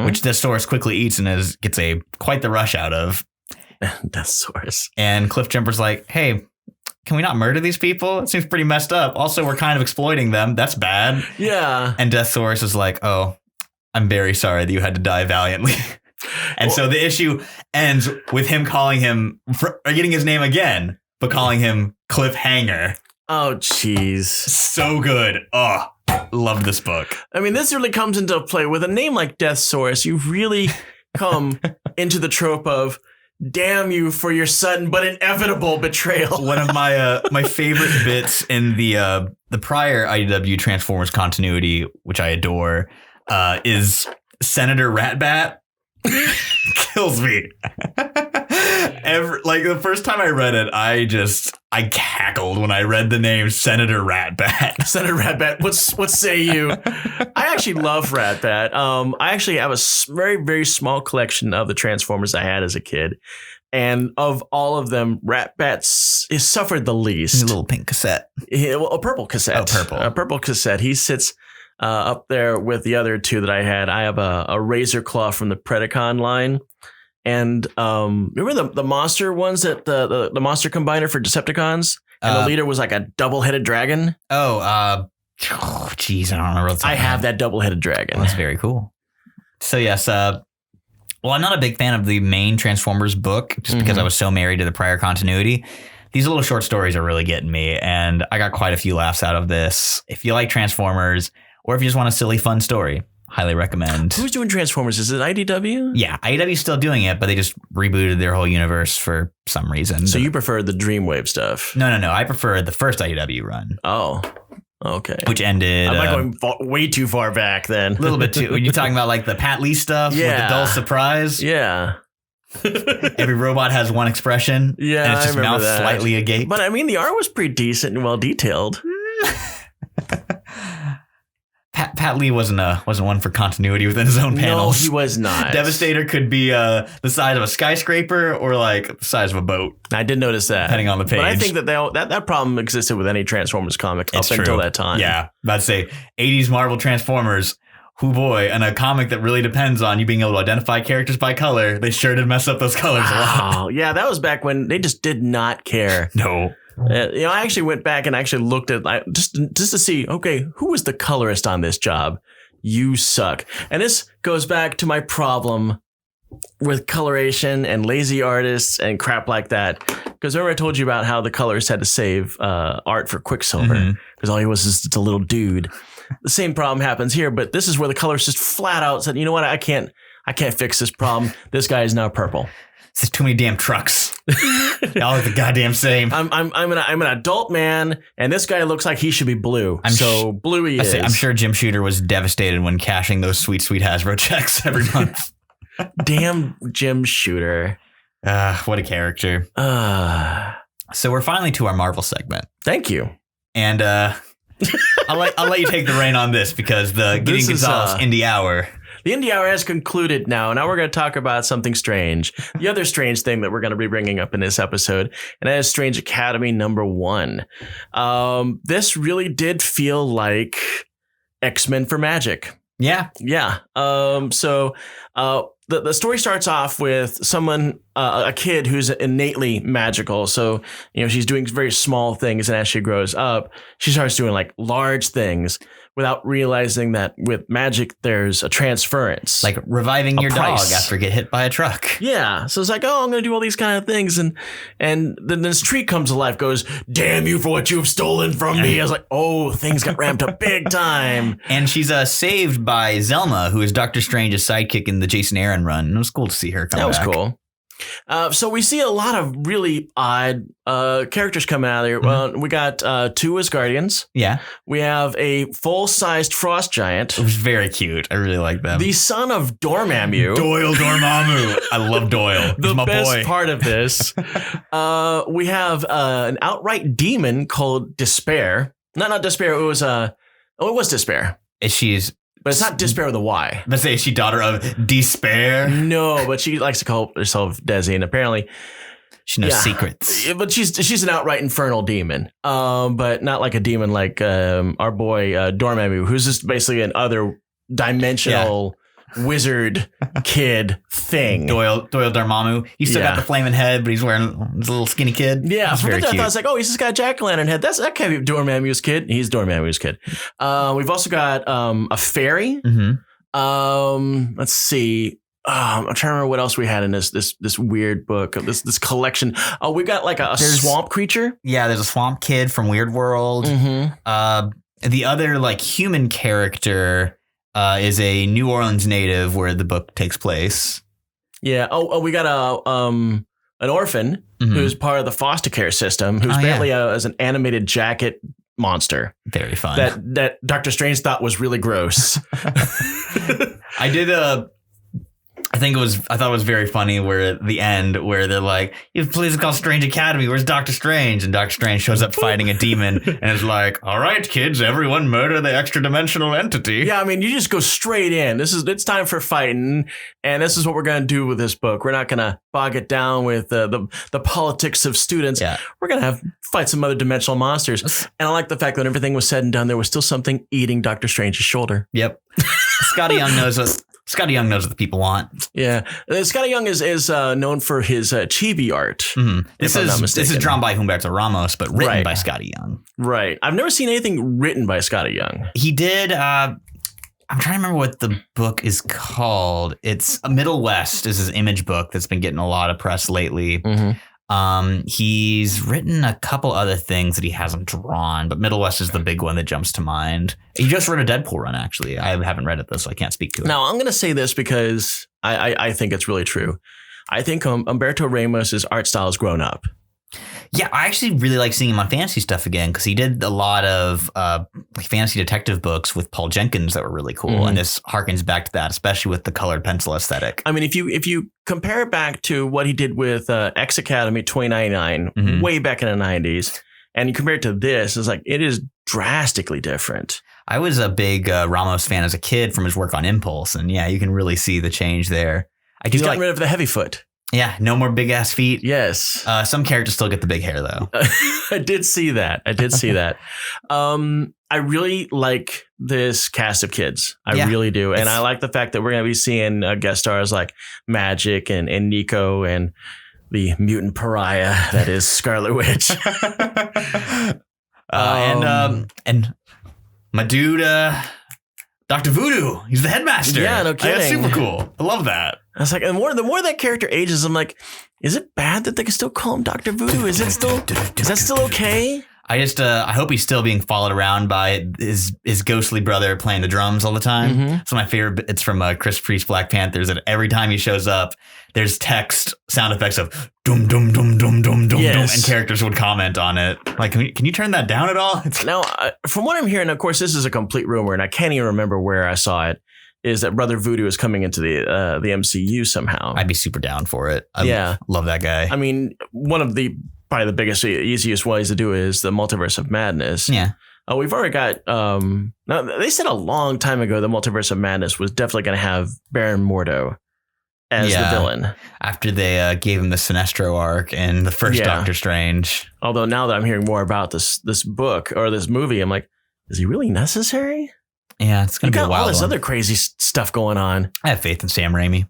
which Deathsaurus quickly eats and gets quite the rush out of. Deathsaurus. And Cliffjumper's like, hey, can we not murder these people? It seems pretty messed up. Also, we're kind of exploiting them. That's bad. Yeah. And Deathsaurus is like, oh, I'm very sorry that you had to die valiantly. And so the issue ends with him getting his name again, but calling him Cliffhanger. Oh, jeez. So good. Oh, love this book. I mean, this really comes into play with a name like Deathsaurus. You really come into the trope of damn you for your sudden but inevitable betrayal. One of my favorite bits in the prior IDW Transformers continuity, which I adore, is Senator Ratbat. Kills me. The first time I read it, I cackled when I read the name Senator Ratbat. Senator Ratbat, what say you? I actually love Ratbat. I actually have a very, very small collection of the Transformers I had as a kid. And of all of them, Ratbat suffered the least. A little pink cassette. A purple cassette. Oh, purple. A purple cassette. He sits up there with the other two that I had. I have a Razor Claw from the Predacon line. And remember the monster ones that the monster combiner for Decepticons? And the leader was like a double-headed dragon? Geez, I don't remember. I have that double-headed dragon. That's very cool. So yes, well, I'm not a big fan of the main Transformers book just because I was so married to the prior continuity. These little short stories are really getting me, and I got quite a few laughs out of this. If you like Transformers, or if you just want a silly, fun story, highly recommend. Who's doing Transformers? Is it IDW? Yeah, IDW's still doing it, but they just rebooted their whole universe for some reason. So you prefer the Dreamwave stuff? No. I prefer the first IDW run. Oh, okay. Which ended... I'm going way too far back then. A little bit too. You're talking about like the Pat Lee stuff with the dull surprise? Yeah. Every robot has one expression. Yeah, and it's just mouth slightly agape. But I mean, the art was pretty decent and well detailed. Pat Lee wasn't one for continuity within his own panels. No, he was not. Devastator could be the size of a skyscraper or like the size of a boat. I did notice that, depending on the page. But I think that problem existed with any Transformers comic until that time. Yeah, about to say 80s Marvel Transformers. Whoo boy, and a comic that really depends on you being able to identify characters by color. They sure did mess up those colors a lot. Oh, yeah, that was back when they just did not care. No. I actually went back and actually looked at just to see, okay, who was the colorist on this job? You suck. And this goes back to my problem with coloration and lazy artists and crap like that. Because remember I told you about how the colorist had to save art for Quicksilver because all he was is just a little dude. The same problem happens here, but this is where the colorist just flat out said, you know what, I can't fix this problem. This guy is now purple. There's too many damn trucks. They all look the goddamn same. I'm an adult man, and this guy looks like he should be blue. Blue he is. I'm sure Jim Shooter was devastated when cashing those sweet Hasbro checks every month. Damn Jim Shooter. What a character. So we're finally to our Marvel segment. Thank you. And I'll let you take the rein on this because the Gideon Gonzalez Indie Hour. The indie hour has concluded now. Now we're going to talk about something strange. The other strange thing that we're going to be bringing up in this episode, and that is Strange Academy #1. This really did feel like X-Men for Magic. Yeah. Yeah. The story starts off with someone, a kid who's innately magical. So, she's doing very small things. And as she grows up, she starts doing like large things without realizing that with magic, there's a transference. Like reviving your price. dog after get hit by a truck. Yeah. So it's like, I'm going to do all these kind of things. And then this tree comes to life, goes, damn you for what you've stolen from me. I was like, oh, things got ramped up big time. And she's saved by Zelma, who is Doctor Strange's sidekick in the Jason Aaron run. And it was cool to see her come back. That was cool. So we see a lot of really odd characters coming out of there. Well, we got 2 Asgardians. Yeah. We have a full-sized frost giant. It was very cute. I really like them. The son of Dormammu. Doyle Dormammu. I love Doyle. He's The my best boy. part of this. We have an outright demon called Despair. Not Despair. It was it was Despair. She's... But it's not Despair with a Y. Let's say is she daughter of Despair? No, but she likes to call herself Desi, and apparently she knows secrets. But she's an outright infernal demon, but not like a demon like our boy Dormammu, who's just basically an other dimensional wizard kid thing. Doyle Dormammu. He's still got the flaming head, but he's wearing his little skinny kid. Yeah, that's very cute. I was like, oh, he's just got a jack-o'-lantern head. That can't be Dormammu's kid. He's Dormammu's kid. We've also got a fairy. Mm-hmm. Let's see. I'm trying to remember what else we had in this weird book, this collection. Oh, we got like a swamp creature. Yeah, there's a swamp kid from Weird World. Mm-hmm. The other like human character is a New Orleans native where the book takes place. Yeah. Oh, we got an orphan who's part of the foster care system, who's apparently as an animated jacket monster. Very fun. That Doctor Strange thought was really gross. I did I thought it was very funny where at the end where they're like, please call Strange Academy. Where's Doctor Strange? And Doctor Strange shows up fighting a demon and is like, all right, kids, everyone murder the extra dimensional entity. Yeah, I mean, you just go straight in. It's time for fighting. And this is what we're going to do with this book. We're not going to bog it down with the politics of students. Yeah. We're going to fight some other dimensional monsters. And I like the fact that when everything was said and done, there was still something eating Doctor Strange's shoulder. Yep. Scotty Young knows what the people want. Yeah. Scotty Young is known for his chibi art. Mm-hmm. This is drawn by Humberto Ramos, but written by Scotty Young. Right. I've never seen anything written by Scotty Young. He did. I'm trying to remember what the book is called. It's Middle West is his image book that's been getting a lot of press lately. Mm-hmm. He's written a couple other things that he hasn't drawn, but Middle West is the big one that jumps to mind. He just wrote a Deadpool run, actually. I haven't read it though, so I can't speak to it. Now, I'm going to say this because I think it's really true. I think Humberto Ramos's art style has grown up. Yeah, I actually really like seeing him on fantasy stuff again because he did a lot of like fantasy detective books with Paul Jenkins that were really cool. Mm-hmm. And this harkens back to that, especially with the colored pencil aesthetic. I mean, if you compare it back to what he did with X Academy 2099, way back in the 90s, and you compare it to this, it's like it is drastically different. I was a big Ramos fan as a kid from his work on Impulse. And yeah, you can really see the change there. He's gotten rid of the heavy foot. Yeah, no more big ass feet. Yes. Some characters still get the big hair though. I did see that. I really like this cast of kids. I really do. And I like the fact that we're going to be seeing guest stars like Magic and Nico and the mutant pariah that is Scarlet Witch. And my dude, Dr. Voodoo. He's the headmaster. Yeah, no kidding. That's super cool. I love that. I was like, and the more that character ages, I'm like, is it bad that they can still call him Dr. Voodoo? Is that still okay? I hope he's still being followed around by his ghostly brother playing the drums all the time. Mm-hmm. So my favorite, it's from Chris Priest Black Panthers, that every time he shows up, there's text sound effects of dum dum dum dum dum dum, and characters would comment on it. Like, can you turn that down at all? Now, from what I'm hearing, of course, this is a complete rumor, and I can't even remember where I saw it, is that Brother Voodoo is coming into the MCU somehow. I'd be super down for it. I love that guy. I mean, one of the probably the biggest, easiest ways to do it is the Multiverse of Madness. Yeah. Oh, we've already got. Now they said a long time ago the Multiverse of Madness was definitely going to have Baron Mordo as the villain after they gave him the Sinestro arc in the first Doctor Strange. Although now that I'm hearing more about this book or this movie, I'm like, is he really necessary? Yeah, it's going to be a wild all this one. other crazy stuff going on. I have faith in Sam Raimi.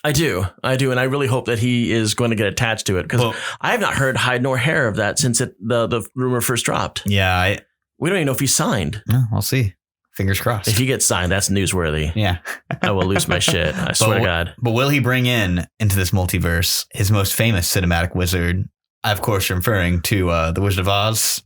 I do, and I really hope that he is going to get attached to it because I have not heard hide nor hair of that since the rumor first dropped. Yeah, we don't even know if he's signed. No, we'll see. Fingers crossed. If he gets signed, that's newsworthy. Yeah, I will lose my shit. I swear to God. But will he bring into this multiverse his most famous cinematic wizard? I, of course, am referring to the Wizard of Oz.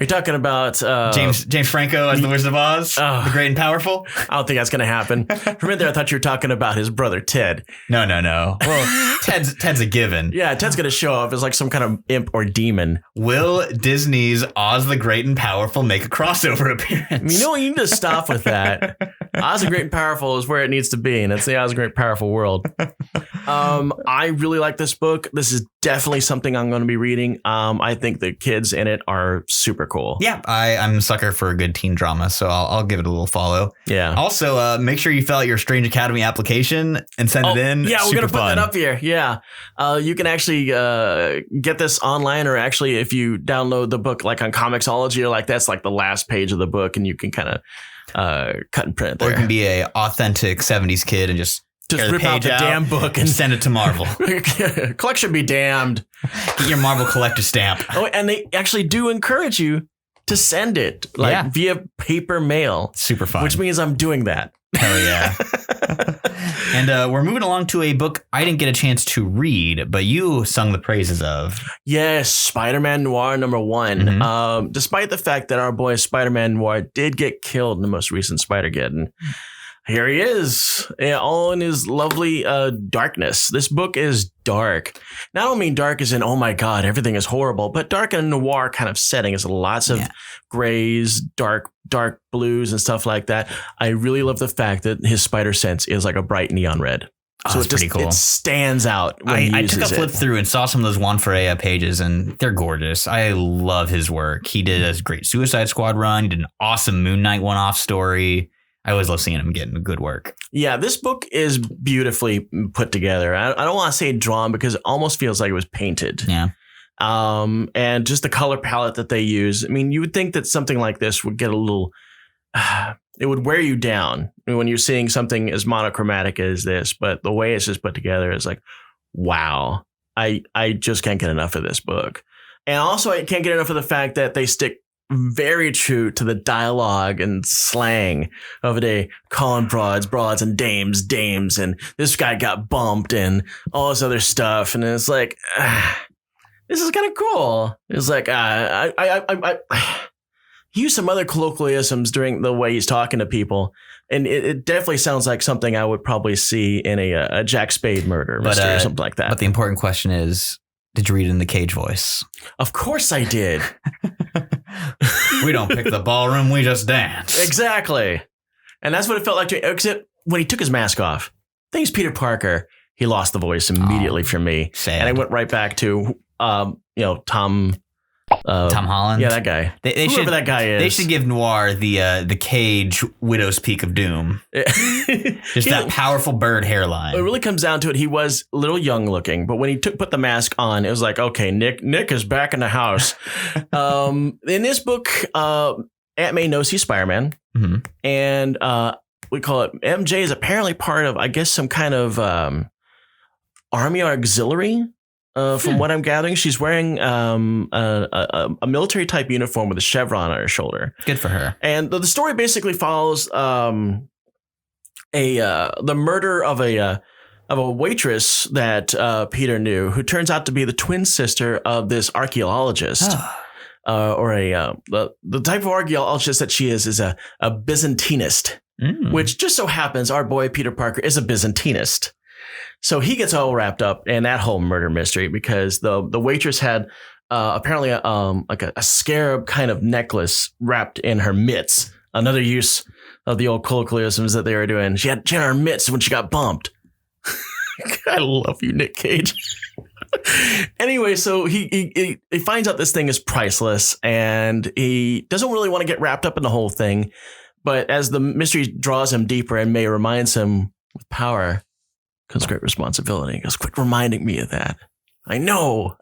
Are you talking about James Franco as the Wizard of Oz, the Great and Powerful? I don't think that's going to happen. For a minute there, I thought you were talking about his brother Ted. No. Well, Ted's a given. Yeah, Ted's going to show up as like some kind of imp or demon. Will Disney's Oz the Great and Powerful make a crossover appearance? You know, you need to stop with that. Oz the Great and Powerful is where it needs to be, and it's the Oz the Great and Powerful world. I really like this book. This is definitely something I'm going to be reading. I think the kids in it are super cool. Yeah, I'm a sucker for a good teen drama, so I'll give it a little follow. Yeah. Also, make sure you fill out your Strange Academy application and send it in. Yeah, we're going to put fun. that up here. Yeah. You can actually get this online, or actually if you download the book like on Comixology or like that's like the last page of the book and you can kind of cut and print it there. Or you can be a authentic 70s kid and just rip out the damn book and send it to Marvel. Collection be damned. Get your Marvel collector stamp. Oh, and they actually do encourage you to send it via paper mail. Super fun. Which means I'm doing that. Hell yeah. And we're moving along to a book I didn't get a chance to read, but you sung the praises of. Yes, Spider-Man Noir #1. Mm-hmm. Despite the fact that our boy Spider-Man Noir did get killed in the most recent Spider-Geddon, here he is, all in his lovely darkness. This book is dark. Now, I don't mean dark as in, oh my God, everything is horrible, but dark in a noir kind of setting. It's lots of grays, dark blues and stuff like that. I really love the fact that his spider sense is like a bright neon red. So it's pretty cool. It stands out when he uses I took a flip it. through and saw some of those Juan Ferreira pages, and they're gorgeous. I love his work. He did a great Suicide Squad run. He did an awesome Moon Knight one-off story. I always love seeing him getting good work. Yeah, this book is beautifully put together. I don't want to say drawn because it almost feels like it was painted. Yeah. And just the color palette that they use. I mean, you would think that something like this would get a little, it would wear you down when you're seeing something as monochromatic as this. But the way it's just put together is like, wow, I just can't get enough of this book. And also I can't get enough of the fact that they stick very true to the dialogue and slang of the day, calling broads, and dames, and this guy got bumped and all this other stuff. And it's like, this is kind of cool. It's like, I he used some other colloquialisms during the way he's talking to people. And it definitely sounds like something I would probably see in a Jack Spade murder mystery or something like that. But the important question is, did you read it in the Cage voice? Of course I did. We don't pick the ballroom, we just dance. Exactly. And that's what it felt like to me, except when he took his mask off. I think he's Peter Parker. He lost the voice immediately for me. Sad. And I went right back to, Tom Holland. Yeah, that guy. Whoever that guy is. They should give Noir the Cage Widow's Peak of Doom. Just that powerful bird hairline. It really comes down to it. He was a little young looking, but when he put the mask on, it was like, okay, Nick is back in the house. In this book, Aunt May knows he's Spider-Man. Mm-hmm. And we call it MJ is apparently part of, I guess, some kind of army auxiliary. From what I'm gathering, she's wearing a military type uniform with a chevron on her shoulder. Good for her. And the story basically follows the murder of a waitress that Peter knew, who turns out to be the twin sister of this archaeologist. The type of archaeologist that she is a Byzantinist, which just so happens our boy Peter Parker is a Byzantinist. So he gets all wrapped up in that whole murder mystery because the waitress had apparently a scarab kind of necklace wrapped in her mitts. Another use of the old colloquialisms that they were doing. She had her mitts when she got bumped. I love you, Nick Cage. Anyway, so he finds out this thing is priceless, and he doesn't really want to get wrapped up in the whole thing. But as the mystery draws him deeper, and May reminds him, with power comes great responsibility. He goes, quit reminding me of that. I know.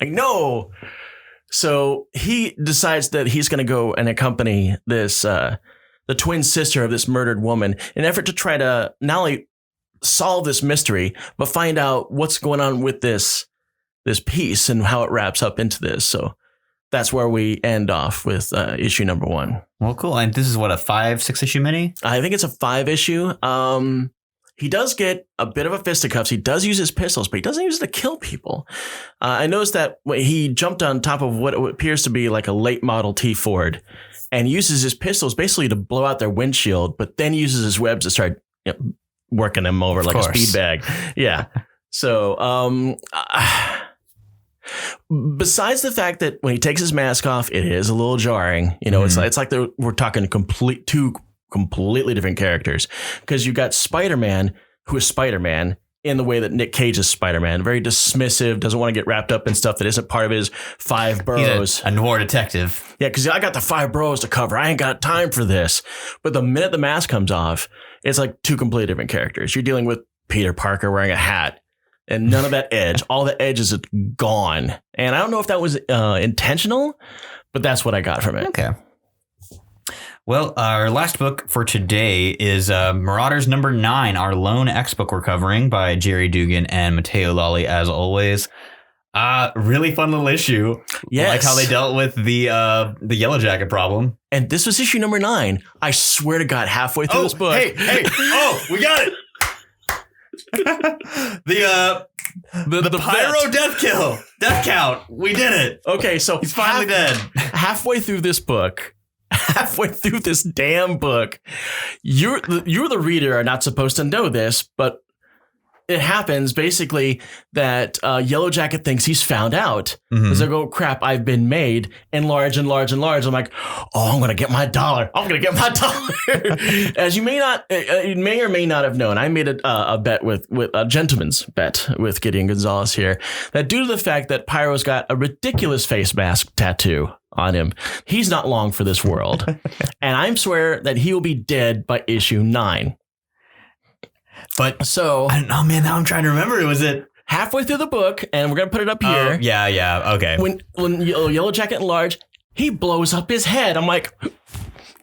So he decides that he's going to go and accompany this, the twin sister of this murdered woman, in an effort to try to not only solve this mystery, but find out what's going on with this piece and how it wraps up into this. So that's where we end off with issue number 1. Well, cool. And this is what, a 5-6 issue mini? I think it's a 5 issue. He does get a bit of a fisticuffs. He does use his pistols, but he doesn't use it to kill people. I noticed that when he jumped on top of what appears to be like a late Model T Ford and uses his pistols basically to blow out their windshield, but then uses his webs to start working them over like a speed bag. Yeah. So, besides the fact that when he takes his mask off, it is a little jarring. It's like we're talking two completely different characters, because you got Spider-Man, who is Spider-Man in the way that Nick Cage is Spider-Man, very dismissive, doesn't want to get wrapped up in stuff that isn't part of his 5 boroughs. He's a noir detective. Yeah, because I got the 5 boroughs to cover. I ain't got time for this. But the minute the mask comes off, it's like 2 completely different characters. You're dealing with Peter Parker wearing a hat and none of that edge. All the edge is gone. And I don't know if that was intentional, but that's what I got from it. Okay. Well, our last book for today is Marauders number 9, our lone X book we're covering by Jerry Dugan and Matteo Lolli, as always. Really fun little issue. Yes. I like how they dealt with the Yellow Jacket problem. And this was issue number 9. I swear to God, halfway through this book. Hey. We got it. The PYRO death count. We did it. Okay, so he's finally dead. Halfway through this book, halfway through this damn book, you're the reader are not supposed to know this, but it happens basically that Yellow Jacket thinks he's found out. Because they go, crap, I've been made. Enlarge. I'm like, oh, I'm going to get my dollar. As you may or may not have known, I made a bet with a gentleman's bet with Gideon Gonzalez here, that due to the fact that Pyro's got a ridiculous face mask tattoo on him, he's not long for this world. And I swear that he will be dead by issue 9. But so I don't know, man. Now I'm trying to remember. Was it halfway through the book? And we're gonna put it up here. Yeah. Okay. When Yellow Jacket enlarge, he blows up his head. I'm like,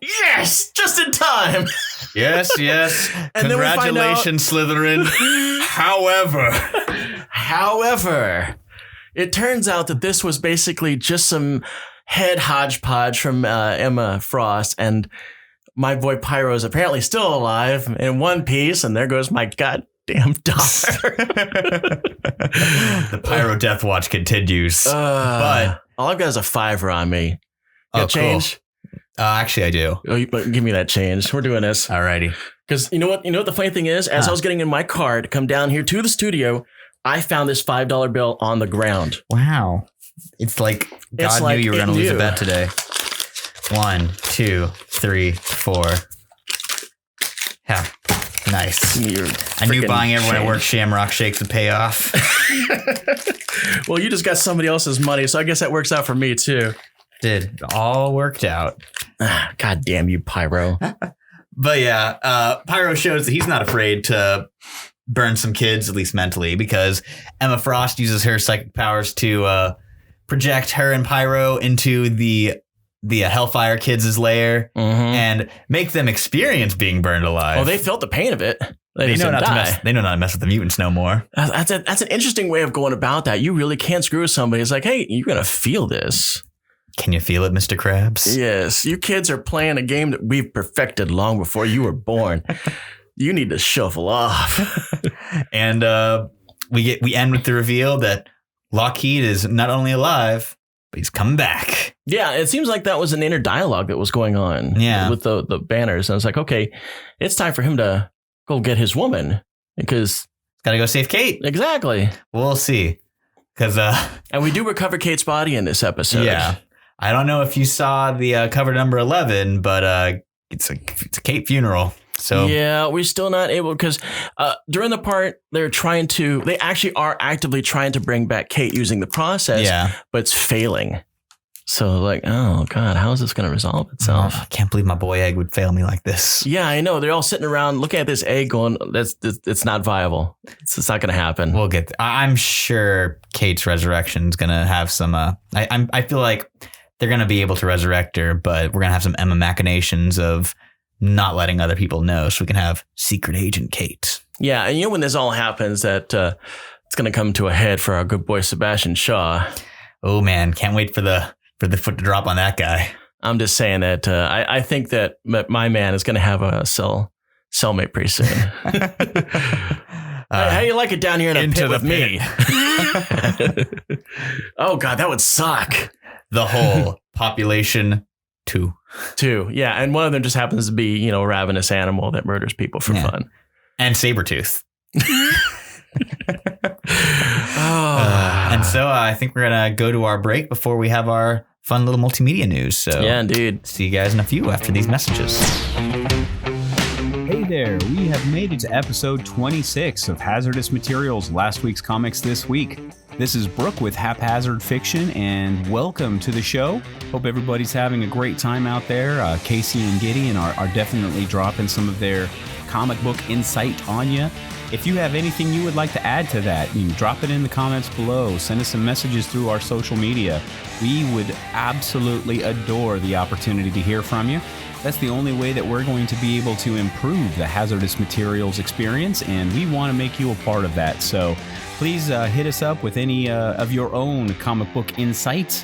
yes, just in time. Yes. And congratulations, Slytherin. However, it turns out that this was basically just some head hodgepodge from Emma Frost, and my boy Pyro is apparently still alive in one piece, and there goes my goddamn dollar. The Pyro Deathwatch continues. But all I've got is a $5 on me. Got change? Cool. Actually, I do. Oh, give me that change. We're doing this. Alrighty. Because you know what the funny thing is? As I was getting in my car to come down here to the studio, I found this $5 bill on the ground. Wow. It's like God knew you were going to lose a bet today. 1, 2, 3, 4. Yeah, nice. I knew buying everyone at work Shamrock shakes would pay off. Well, you just got somebody else's money, so I guess that works out for me too. Did all worked out. God damn you, Pyro. But yeah, Pyro shows that he's not afraid to burn some kids, at least mentally, because Emma Frost uses her psychic powers to project her and Pyro into the Hellfire Kids' lair and make them experience being burned alive. Oh, they felt the pain of it. They know not to mess with the mutants no more. That's an interesting way of going about that. You really can't screw with somebody. It's like, hey, you're going to feel this. Can you feel it, Mr. Krabs? Yes. You kids are playing a game that we've perfected long before you were born. You need to shuffle off. And we end with the reveal that Lockheed is not only alive, but he's coming back. Yeah, it seems like that was an inner dialogue that was going on with the banners. And it's like, okay, it's time for him to go get his woman because he's got to go save Kate. Exactly. We'll see. And we do recover Kate's body in this episode. Yeah. I don't know if you saw the cover number 11, but it's a Kate funeral. So yeah, we're still not able because during the part they actually are actively trying to bring back Kate using the process, but it's failing. So like, oh God, how is this going to resolve itself? I can't believe my boy egg would fail me like this. Yeah, I know. They're all sitting around looking at this egg going, it's not viable. It's not going to happen. We'll get, I'm sure Kate's resurrection is going to have some, I feel like they're going to be able to resurrect her, but we're going to have some Emma machinations of not letting other people know so we can have secret agent Kate. Yeah. And when this all happens, that it's going to come to a head for our good boy, Sebastian Shaw. Oh man. Can't wait for the foot to drop on that guy. I'm just saying that I think that my man is going to have a cellmate pretty soon. How do you like it down here in a pit with me? Oh, God, that would suck. The whole population, two. Yeah. And one of them just happens to be, a ravenous animal that murders people for fun. And Sabretooth. And so I think we're going to go to our break before we have our fun little multimedia news. So yeah, indeed. See you guys in a few after these messages. Hey there, we have made it to episode 26 of Hazardous Materials, last week's comics this week. This is Brooke with Haphazard Fiction, and welcome to the show. Hope everybody's having a great time out there. Casey and Gideon are definitely dropping some of their comic book insight on you. If you have anything you would like to add to that, you can drop it in the comments below. Send us some messages through our social media. We would absolutely adore the opportunity to hear from you. That's the only way that we're going to be able to improve the Hazardous Materials experience, and we want to make you a part of that. So please hit us up with any of your own comic book insights,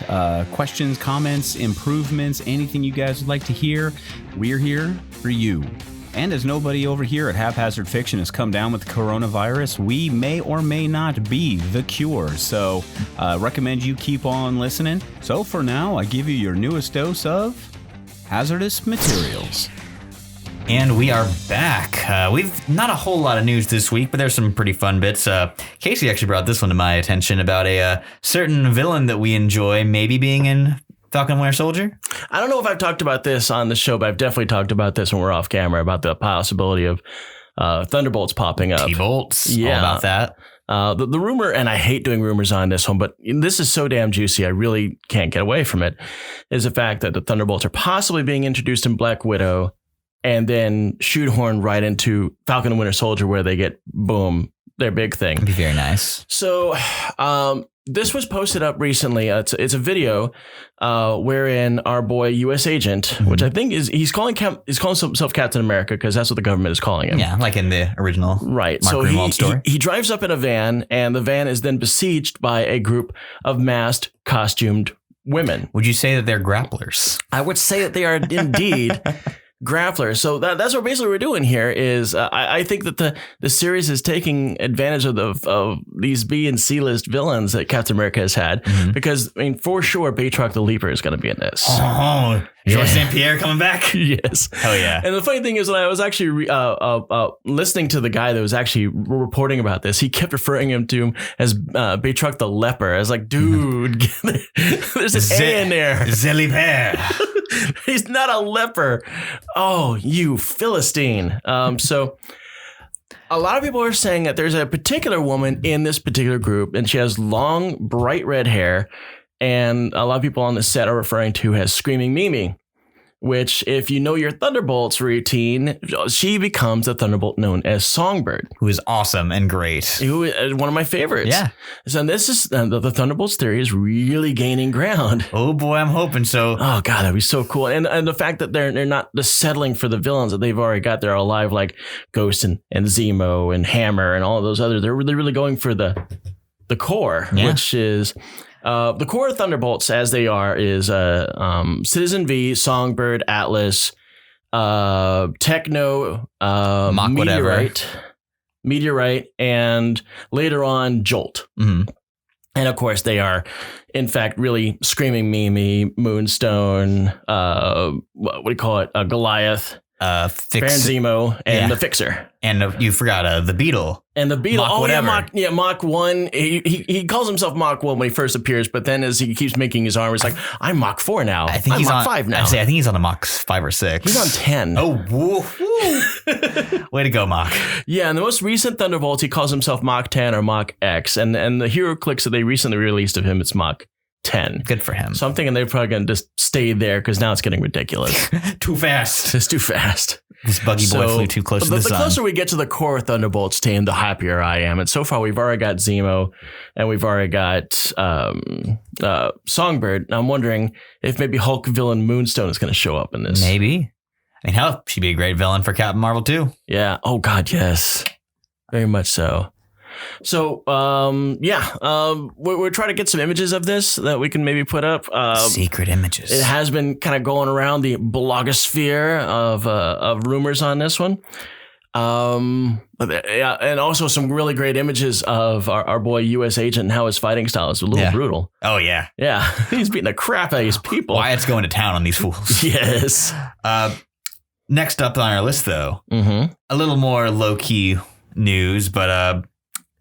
questions, comments, improvements, anything you guys would like to hear. We're here for you. And as nobody over here at Haphazard Fiction has come down with the coronavirus, we may or may not be the cure. So recommend you keep on listening. So for now, I give you your newest dose of Hazardous Materials. And we are back. We've not a whole lot of news this week, but there's some pretty fun bits. Casey actually brought this one to my attention about a certain villain that we enjoy maybe being in Falcon Winter Soldier? I don't know if I've talked about this on the show, but I've definitely talked about this when we're off camera about the possibility of Thunderbolts popping up. T-Bolts, all about that. The rumor, and I hate doing rumors on this one, but this is so damn juicy, I really can't get away from it, is the fact that the Thunderbolts are possibly being introduced in Black Widow and then shoehorned right into Falcon and Winter Soldier where they get, boom, their big thing. That'd be very nice. So, this was posted up recently. It's a video wherein our boy U.S. Agent, which I think he's calling himself Captain America because that's what the government is calling him. Yeah, like in the original Mark Greenwald story. He drives up in a van, and the van is then besieged by a group of masked, costumed women. Would you say that they're grapplers? I would say that they are indeed grapplers. So that's what basically we're doing here is I think that the series is taking advantage of these B and C list villains that Captain America has had because I mean for sure Baytruck the Leaper is going to be in this. Oh, George St. Pierre coming back? Yes. Hell yeah. And the funny thing is when I was actually listening to the guy that was actually reporting about this, he kept referring to him as Baytruck the Leper. I was like, dude, there's an A in there. Zeliper. He's not a leper. Oh, you Philistine. So a lot of people are saying that there's a particular woman in this particular group, and she has long, bright red hair. And a lot of people on the set are referring to as Screaming Mimi, which if you know your Thunderbolts routine, she becomes a Thunderbolt known as Songbird. Who is awesome and great. Who is one of my favorites. Yeah. So this is the Thunderbolts theory is really gaining ground. Oh boy, I'm hoping so. Oh God, that'd be so cool. And the fact that they're not just settling for the villains that they've already got, they're alive like Ghost and Zemo and Hammer and all of those others. They're really going for the core, which is the core of Thunderbolts as they are is Citizen V, Songbird, Atlas, Techno, Meteorite, and later on Jolt. Mm-hmm. And of course, they are, in fact, really Screaming Mimi, Moonstone, what do you call it? Goliath. Baron Zemo, and the Fixer. And you forgot the Beetle. And the Beetle, Mach Mach 1. He calls himself Mach 1 when he first appears, but then as he keeps making his armor, it's like, I'm Mach 4 now. I think I'm he's Mach on 5 now. I think he's on the Mach 5 or 6. He's on 10. Oh, woo. Way to go, Mach. Yeah, in the most recent Thunderbolts, he calls himself Mach 10 or Mach X. And the hero clicks that they recently released of him, it's Mach 10. Good for him. So I'm thinking they're probably going to just stay there because now it's getting ridiculous. Too fast. It's too fast. This buggy boy flew too close to the sun. The closer we get to the core Thunderbolts team, the happier I am. And so far, we've already got Zemo and we've already got Songbird. And I'm wondering if maybe Hulk villain Moonstone is going to show up in this. Maybe. I mean, hell, she'd be a great villain for Captain Marvel, too. Yeah. Oh, God, yes. Very much so. So, we're trying to get some images of this that we can maybe put up. Secret images. It has been kind of going around the blogosphere of rumors on this one. And also some really great images of our boy U.S. Agent and how his fighting style is a little brutal. Oh, yeah. Yeah. He's beating the crap out of his people. Wyatt's going to town on these fools. Yes. Next up on our list, though, a little more low-key news, but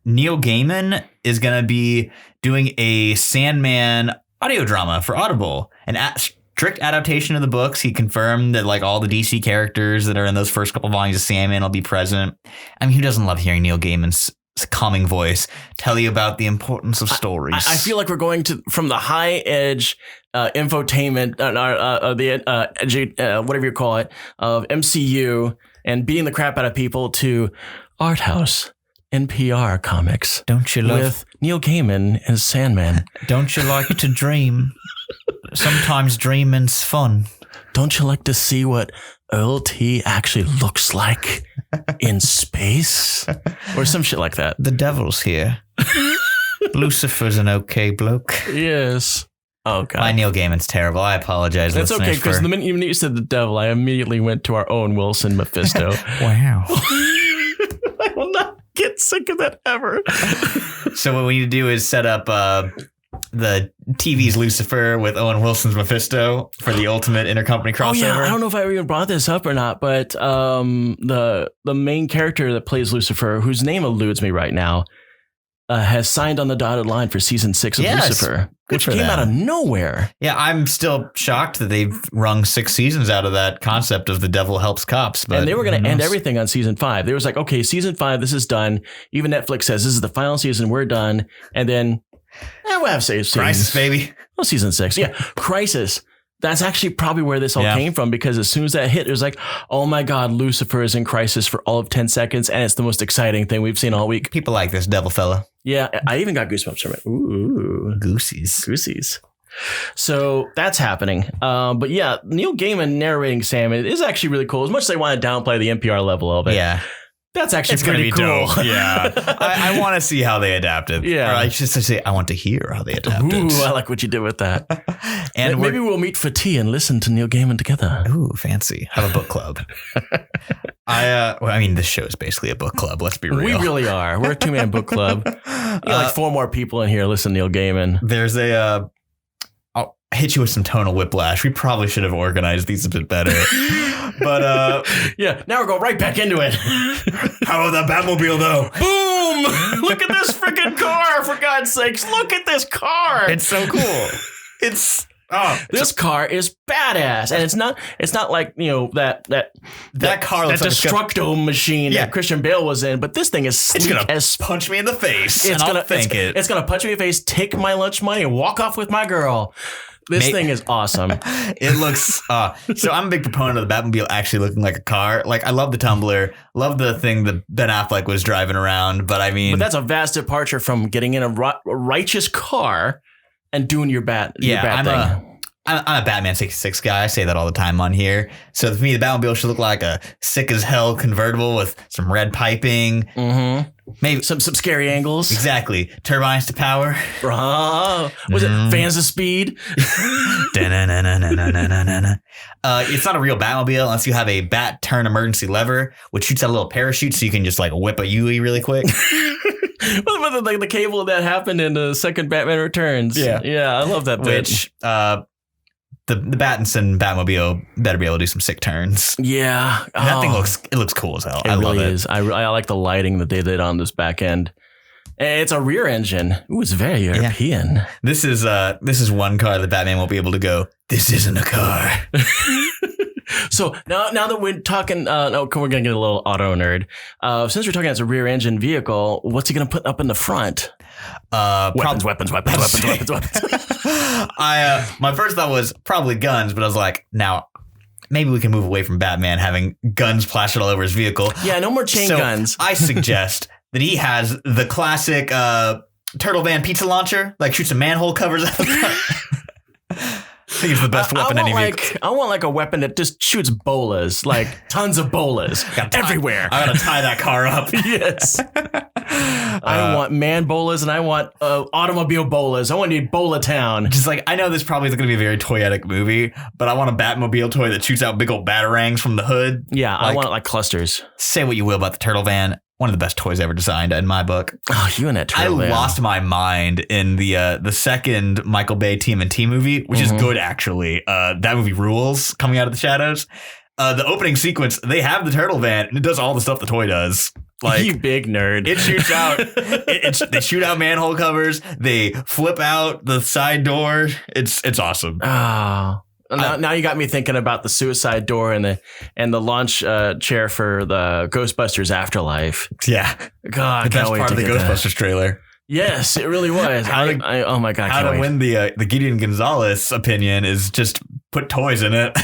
Neil Gaiman is going to be doing a Sandman audio drama for Audible, an strict adaptation of the books. He confirmed that like all the DC characters that are in those first couple volumes of Sandman will be present. I mean, who doesn't love hearing Neil Gaiman's calming voice tell you about the importance of stories? I feel like we're going from the high edge infotainment, whatever you call it, of MCU and beating the crap out of people to art house. NPR comics. Don't you love with Neil Gaiman as Sandman? Don't you like to dream? Sometimes dreaming's fun. Don't you like to see what Earl T actually looks like in space? Or some shit like that. The devil's here. Lucifer's an okay bloke. Yes. Oh, God. My Neil Gaiman's terrible. I apologize. That's okay, because the minute you said the devil, I immediately went to our own Wilson Mephisto. Wow. I will not get sick of that ever. So what we need to do is set up the TV's Lucifer with Owen Wilson's Mephisto for the ultimate intercompany crossover. Oh yeah, I don't know if I even brought this up or not, but the main character that plays Lucifer, whose name eludes me right now, has signed on the dotted line for season 6 of Lucifer, which came out of nowhere. Yeah, I'm still shocked that they've wrung 6 seasons out of that concept of the devil helps cops. But and they were going to end everything on season 5. They was like, okay, season 5, this is done. Even Netflix says this is the final season. We're done. And then we'll have seasons. Crisis, baby. Well, season 6. Yeah, Crisis. That's actually probably where this all came from, because as soon as that hit, it was like, oh my God, Lucifer is in Crisis for all of 10 seconds. And it's the most exciting thing we've seen all week. People like this devil fella. Yeah, I even got goosebumps from it. Ooh. Goosies. So that's happening. But yeah, Neil Gaiman narrating Sandman is actually really cool. As much as they want to downplay the NPR level of it. Yeah. That's actually it's pretty cool. Dope. Yeah. I want to see how they adapt it. Yeah. Or I should say, I want to hear how they adapt it. Ooh, I like what you did with that. And maybe we'll meet for tea and listen to Neil Gaiman together. Ooh, fancy. Have a book club. I mean, this show is basically a book club. Let's be real. We really are. We're a 2-man book club. Like 4 more people in here listen to Neil Gaiman. There's I'll hit you with some tonal whiplash. We probably should have organized these a bit better. But yeah, now we're going right back into it. How about that Batmobile though? Boom! Look at this freaking car, for God's sakes. Look at this car. It's so cool. This car is badass, and it's not like, you know, that car looks that like Destructo machine that Christian Bale was in, but this thing is sleek as punch me in the face. It's gonna punch me in the face, take my lunch money, and walk off with my girl. This thing is awesome. It looks so I'm a big proponent of the Batmobile actually looking like a car. Like, I love the Tumbler, love the thing that Ben Affleck was driving around, but I mean, but that's a vast departure from getting in a righteous car and doing your bat thing. I'm a Batman 66 guy. I say that all the time on here. So for me, the Batmobile should look like a sick as hell convertible with some red piping. Mm-hmm. Maybe some scary angles. Exactly. Turbines to power. Was it fans of speed? It's not a real Batmobile unless you have a bat turn emergency lever, which shoots out a little parachute so you can just like whip a Yui really quick. Like the cable that happened in the second Batman Returns. Yeah, I love that bit. Which the Battinson Batmobile better be able to do some sick turns. Yeah. That thing looks cool as hell. I love it. Is. I like the lighting that they did on this back end. It's a rear engine. Ooh, it's very European. Yeah. This is one car that Batman won't be able to go, this isn't a car. So now that we're talking, we're going to get a little auto nerd. Since we're talking as a rear engine vehicle, what's he going to put up in the front? Weapons. My first thought was probably guns, but I was like, now maybe we can move away from Batman having guns plastered all over his vehicle. Yeah, no more chain guns. I suggest that he has the classic turtle van pizza launcher, like shoots some manhole covers out the front. I think it's the best weapon any vehicle. I want like a weapon that just shoots bolas, like tons of bolas everywhere. I gotta tie that car up. Yes. I want man bolas and I want automobile bolas. I want to need Bola Town. Just like, I know this probably is going to be a very toyetic movie, but I want a Batmobile toy that shoots out big old batarangs from the hood. Yeah, I want it like clusters. Say what you will about the turtle van. One of the best toys ever designed in my book. Oh, you and that turtle van. I lost my mind in the second Michael Bay TMNT movie, which is good actually. That movie rules, coming out of the shadows. The opening sequence, they have the turtle van and it does all the stuff the toy does. Like, you big nerd. It shoots out. They shoot out manhole covers. They flip out the side door. It's awesome. Oh. Now you got me thinking about the suicide door and the launch chair for the Ghostbusters Afterlife. Yeah. God, the best part of the Ghostbusters trailer. Yes, it really was. Oh my God. How to win the Gideon Gonzalez opinion is just put toys in it.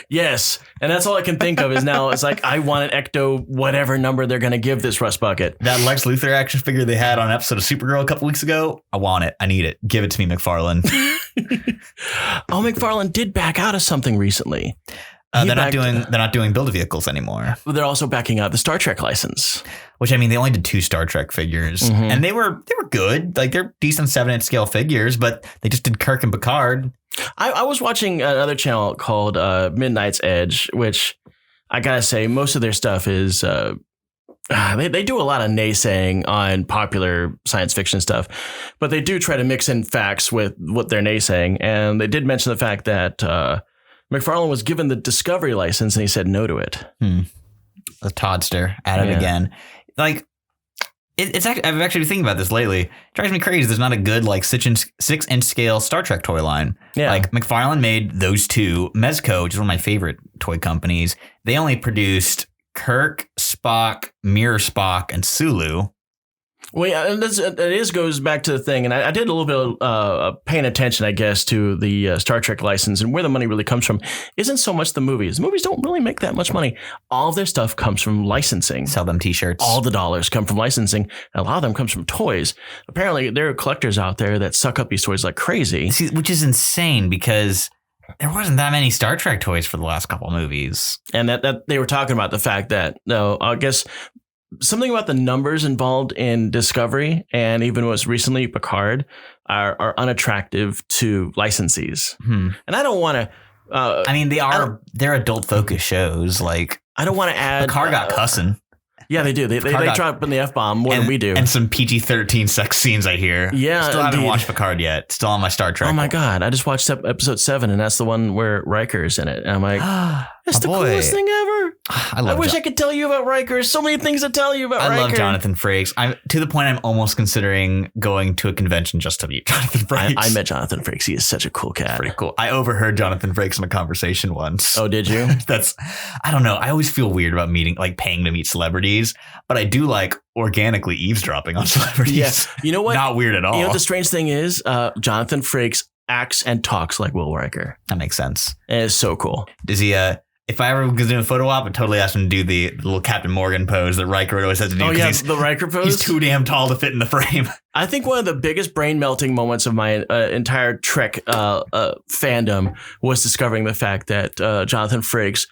Yes. And that's all I can think of is now it's like, I want an Ecto whatever number they're going to give this Rust Bucket. That Lex Luthor action figure they had on an episode of Supergirl a couple weeks ago. I want it. I need it. Give it to me, McFarlane. McFarlane did back out of something recently. They're not doing Build-A-Vehicles anymore. They're also backing out the Star Trek license. Which, I mean, they only did 2 Star Trek figures. And they were good. Like, they're decent 7-inch scale figures, but they just did Kirk and Picard. I was watching another channel called Midnight's Edge, which I gotta say, most of their stuff is they do a lot of naysaying on popular science fiction stuff, but they do try to mix in facts with what they're naysaying. And they did mention the fact that McFarlane was given the Discovery license and he said no to it. The Toddster at it again. Like, it's actually, I've actually been thinking about this lately. It drives me crazy. There's not a good like 6-inch scale Star Trek toy line. Yeah. Like McFarlane made those 2. Mezco, which is one of my favorite toy companies, they only produced Kirk, Spock, Mirror Spock, and Sulu. Well, yeah, and it goes back to the thing, and I did a little bit of paying attention, I guess, to the Star Trek license and where the money really comes from. Isn't so much the movies. The movies don't really make that much money. All of their stuff comes from licensing. Sell them T-shirts. All the dollars come from licensing, and a lot of them comes from toys. Apparently, there are collectors out there that suck up these toys like crazy. See, which is insane because there wasn't that many Star Trek toys for the last couple of movies. And that they were talking about the fact that, no, I guess something about the numbers involved in Discovery and even most recently Picard are unattractive to licensees. And I don't want to. I mean, they're adult focused shows. Like, I don't want to add. Picard got cussing. Yeah, they do. They drop in the F-bomb more than we do. And some PG-13 sex scenes, I hear. Yeah, still haven't watched Picard yet. Still on my Star Trek. Oh my God. I just watched episode 7 and that's the one where Riker's in it. And I'm like, that's the coolest thing ever. I wish I could tell you about Riker. So many things to tell you about Riker. I love Jonathan Frakes. I'm to the point I'm almost considering going to a convention just to meet Jonathan Frakes. I met Jonathan Frakes. He is such a cool cat. Pretty cool. I overheard Jonathan Frakes in a conversation once. Oh, did you? I don't know. I always feel weird about paying to meet celebrities, but I do like organically eavesdropping on celebrities. Yes. You know what? Not weird at all. You know what the strange thing is? Jonathan Frakes acts and talks like Will Riker. That makes sense. And it's so cool. Does he, if I ever was doing a photo op, I'd totally ask him to do the little Captain Morgan pose that Riker always has to do. Oh, yeah, the Riker pose? He's too damn tall to fit in the frame. I think one of the biggest brain-melting moments of my entire Trek fandom was discovering the fact that Jonathan Frakes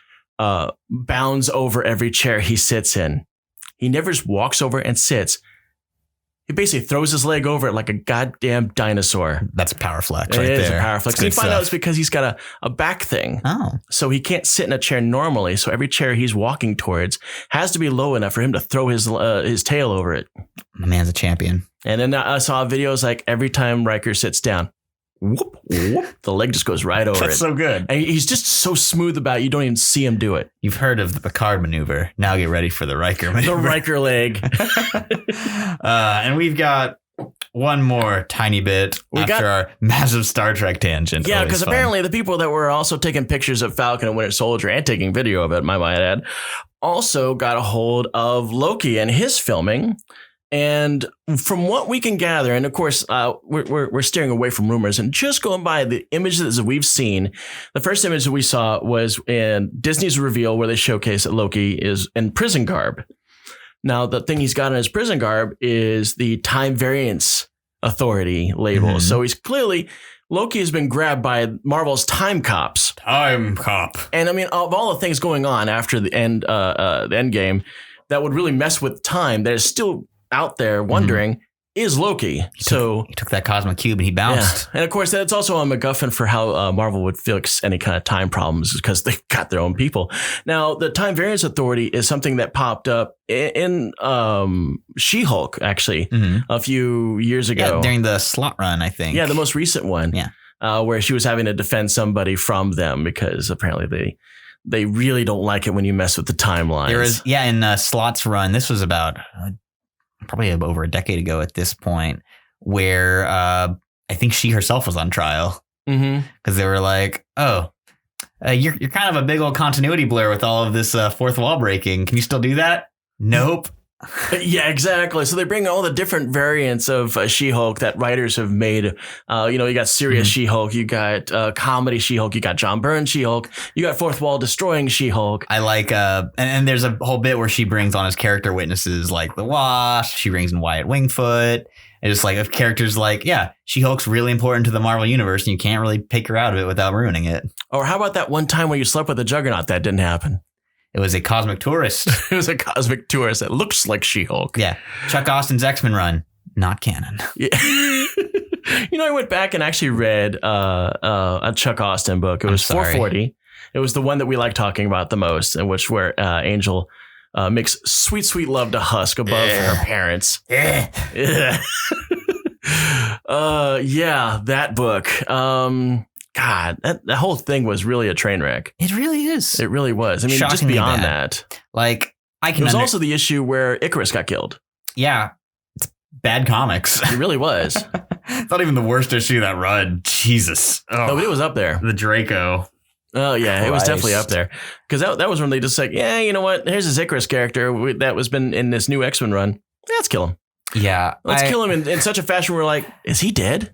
bounds over every chair he sits in. He never just walks over and sits. He basically throws his leg over it like a goddamn dinosaur. That's a power flex right there. It is a power flex. And you find out it's because he's got a back thing. Oh. So he can't sit in a chair normally. So every chair he's walking towards has to be low enough for him to throw his tail over it. My man's a champion. And then I saw videos like every time Riker sits down, whoop, whoop. The leg just goes right over it. That's so good. And he's just so smooth about it, you don't even see him do it. You've heard of the Picard maneuver. Now get ready for the Riker maneuver. The Riker leg. And we've got one more tiny bit after our massive Star Trek tangent. Yeah, Always because fun. apparently the people that were also taking pictures of Falcon and Winter Soldier and taking video of it, my might add, also got a hold of Loki and his filming. And from what we can gather, and of course, we're steering away from rumors and just going by the images that we've seen. The first image that we saw was in Disney's reveal where they showcase that Loki is in prison garb. Now, the thing he's got in his prison garb is the Time Variance Authority label. Mm-hmm. So he's clearly, Loki has been grabbed by Marvel's Time Cops. Time Cop. And I mean, of all the things going on after the end game that would really mess with time, that is still out there wondering, is Loki. He took that cosmic cube and he bounced. Yeah. And of course, that's also a MacGuffin for how Marvel would fix any kind of time problems because they've got their own people. Now, the Time Variance Authority is something that popped up in She-Hulk, actually, a few years ago. Yeah, during the slot run, I think. Yeah, the most recent one. Yeah. Where she was having to defend somebody from them because apparently they really don't like it when you mess with the timelines. There was, in Slot's run, this was about probably over a decade ago at this point, where I think she herself was on trial because they were like, "Oh, you're kind of a big old continuity blur with all of this fourth wall breaking. Can you still do that?" Nope. Yeah, exactly. So they bring all the different variants of She-Hulk that writers have made. You got serious She-Hulk, you got comedy She-Hulk, you got John Byrne She-Hulk, you got fourth wall destroying She-Hulk. I like, and there's a whole bit where she brings on as character witnesses like the Wasp. She brings in Wyatt Wingfoot. And just like if characters like, She-Hulk's really important to the Marvel universe, and you can't really pick her out of it without ruining it. Or how about that one time when you slept with the Juggernaut? That didn't happen. It was a cosmic tourist. It was a cosmic tourist that looks like She-Hulk. Yeah. Chuck Austin's X-Men run, not canon. Yeah. I went back and actually read a Chuck Austin book. It was 440. It was the one that we like talking about the most, in which where Angel makes sweet, sweet love to Husk above her parents. Yeah. That book. God, that whole thing was really a train wreck. It really is. It really was. I mean, just beyond that. Like, I can. It was also the issue where Icarus got killed. Yeah. It's bad comics. It really was. It's not even the worst issue of that run. Jesus. Oh, but it was up there. The Draco. Oh, yeah. Christ. It was definitely up there. Because that was when they just like, you know what? Here's this Icarus character that was been in this new X-Men run. Let's kill him. Yeah. Let's kill him in such a fashion where we're like, is he dead?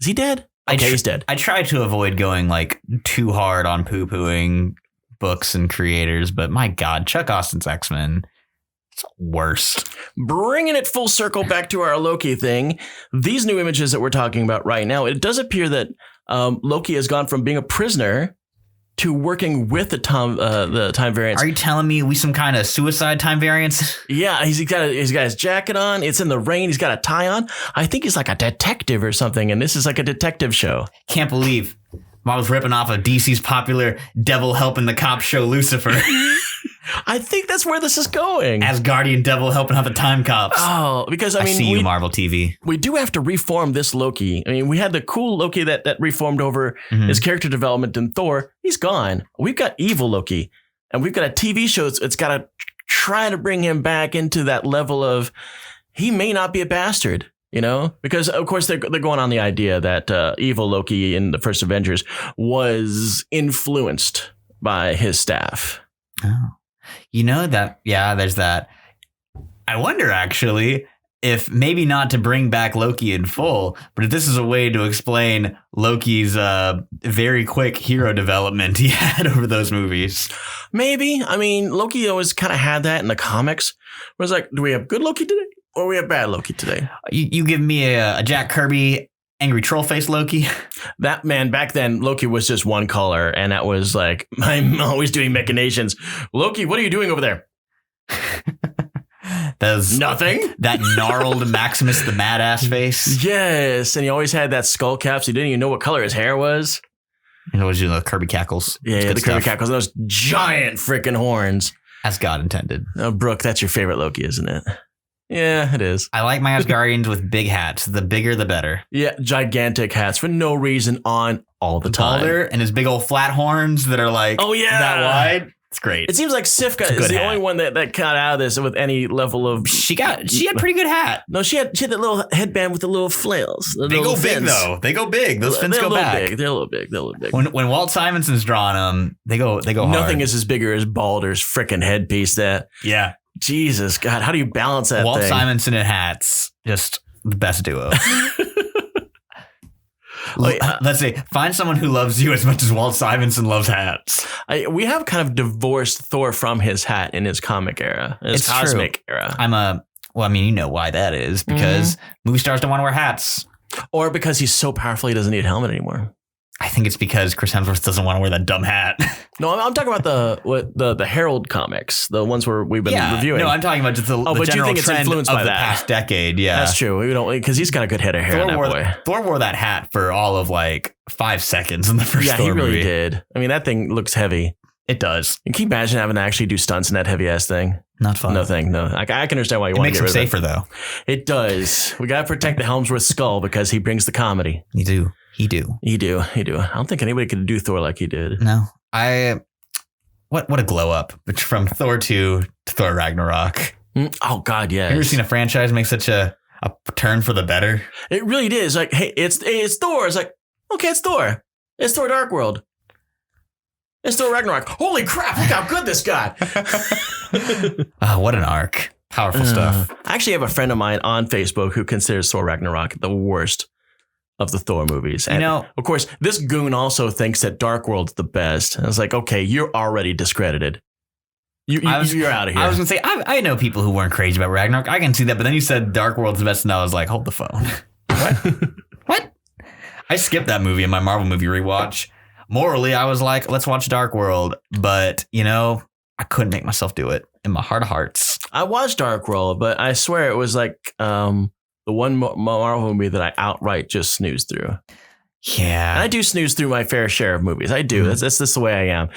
Is he dead? Okay, he's dead. I try to avoid going like too hard on poo-pooing books and creators, but my God, Chuck Austin's X-Men, it's worst. Bringing it full circle back to our Loki thing, these new images that we're talking about right now, it does appear that Loki has gone from being a prisoner to working with the time variance. Are you telling me we some kind of suicide time variance? Yeah, he's got his jacket on. It's in the rain. He's got a tie on. I think he's like a detective or something, and this is like a detective show. Can't believe Marvel's ripping off of DC's popular devil helping the cop show Lucifer. I think that's where this is going. Asgardian devil helping out the time cops. Oh, because I mean, see you, Marvel TV. We do have to reform this Loki. I mean, we had the cool Loki that reformed over his character development in Thor. He's gone. We've got evil Loki, and we've got a TV show. It's got to try to bring him back into that level of he may not be a bastard. Because of course they're going on the idea that evil Loki in the first Avengers was influenced by his staff. Oh. There's that. I wonder actually if maybe not to bring back Loki in full, but if this is a way to explain Loki's very quick hero development he had over those movies. Maybe. I mean, Loki always kind of had that in the comics. Where it's like, do we have good Loki today or we have bad Loki today? You give me a Jack Kirby angry troll face Loki. That man, back then, Loki was just one color, and that was like, I'm always doing machinations. Loki, what are you doing over there? That's nothing. That gnarled Maximus the badass face. Yes, and he always had that skull cap, so you didn't even know what color his hair was. And it was the Kirby cackles. Yeah, the Kirby cackles, those giant freaking horns. As God intended. Oh, Brooke, that's your favorite Loki, isn't it? Yeah, it is. I like my Asgardians with big hats. The bigger, the better. Yeah, gigantic hats for no reason on all the time. Balder and his big old flat horns that are like that wide. It's great. It seems like Sifka is the only one that got out of this with any level of. She had pretty good hat. No, she had that little headband with the little flails. They go big though. They go big. Those fins go back. They're a little big. They're a little big. When Walt Simonson's drawing them, they go hard. Nothing is as bigger as Balder's freaking headpiece. Yeah. Jesus God, how do you balance that? Walt thing? Simonson and hats, just the best duo. Let's say, find someone who loves you as much as Walt Simonson loves hats. We have kind of divorced Thor from his hat in his comic era, his cosmic era. You know why that is, because movie stars don't want to wear hats. Or because he's so powerful he doesn't need a helmet anymore. I think it's because Chris Hemsworth doesn't want to wear that dumb hat. No, I'm talking about the Herald comics, the ones where we've been reviewing. No, I'm talking about just the general trend of the past decade. Yeah, that's true. We don't, because he's got a good head of hair. Thor wore that hat for all of like 5 seconds in the first Thor movie. Yeah, he really did. I mean, that thing looks heavy. It does. And can you imagine having to actually do stunts in that heavy ass thing? Not fun. No thing. No, I can understand why you want to get rid of it. It makes him safer though. It does. We got to protect the Helmsworth skull because he brings the comedy. You do. You do. I don't think anybody could do Thor like he did. No. What a glow up from Thor 2 to Thor Ragnarok. Oh God, yeah. Have you ever seen a franchise make such a turn for the better? It really did. It's like, hey, it's Thor. It's like, okay, it's Thor. It's Thor Dark World. It's Thor Ragnarok. Holy crap, look how good this got. What an arc. Powerful stuff. I actually have a friend of mine on Facebook who considers Thor Ragnarok the worst of the Thor movies. And of course, this goon also thinks that Dark World's the best. And I was like, okay, you're already discredited. You're out of here. I was going to say, I know people who weren't crazy about Ragnarok. I can see that. But then you said Dark World's the best. And I was like, hold the phone. What? I skipped that movie in my Marvel movie rewatch. Morally, I was like, let's watch Dark World. But, I couldn't make myself do it in my heart of hearts. I watched Dark World, but I swear it was like the one Marvel movie that I outright just snoozed through. Yeah. And I do snooze through my fair share of movies. I do. Mm-hmm. That's just the way I am.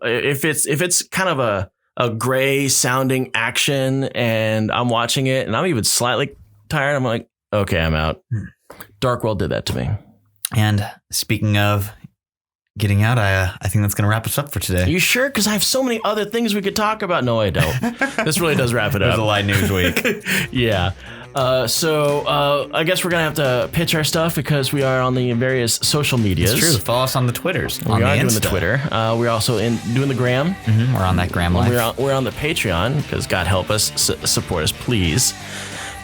If it's kind of a gray sounding action and I'm watching it and I'm even slightly tired, I'm like, okay, I'm out. Dark World did that to me. And speaking of getting out, I think that's going to wrap us up for today. Are you sure? Because I have so many other things we could talk about. No, I don't. This really does wrap it up. It was a light news week. Yeah. So I guess we're going to have to pitch our stuff because we are on the various social medias. It's true. Follow us on the Twitters. We are doing the Twitter. We're also doing the Gram. Mm-hmm. We're on that Gram life. We're on the Patreon because God help us, support us, please.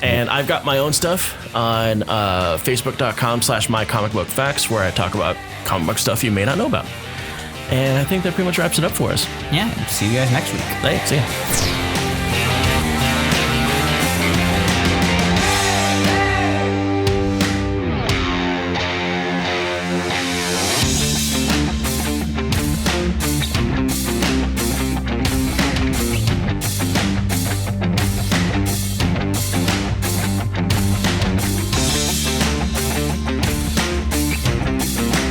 And I've got my own stuff on facebook.com/mycomicbookfacts where I talk about comic book stuff you may not know about. And I think that pretty much wraps it up for us. Yeah. See you guys next week. Hey, see ya.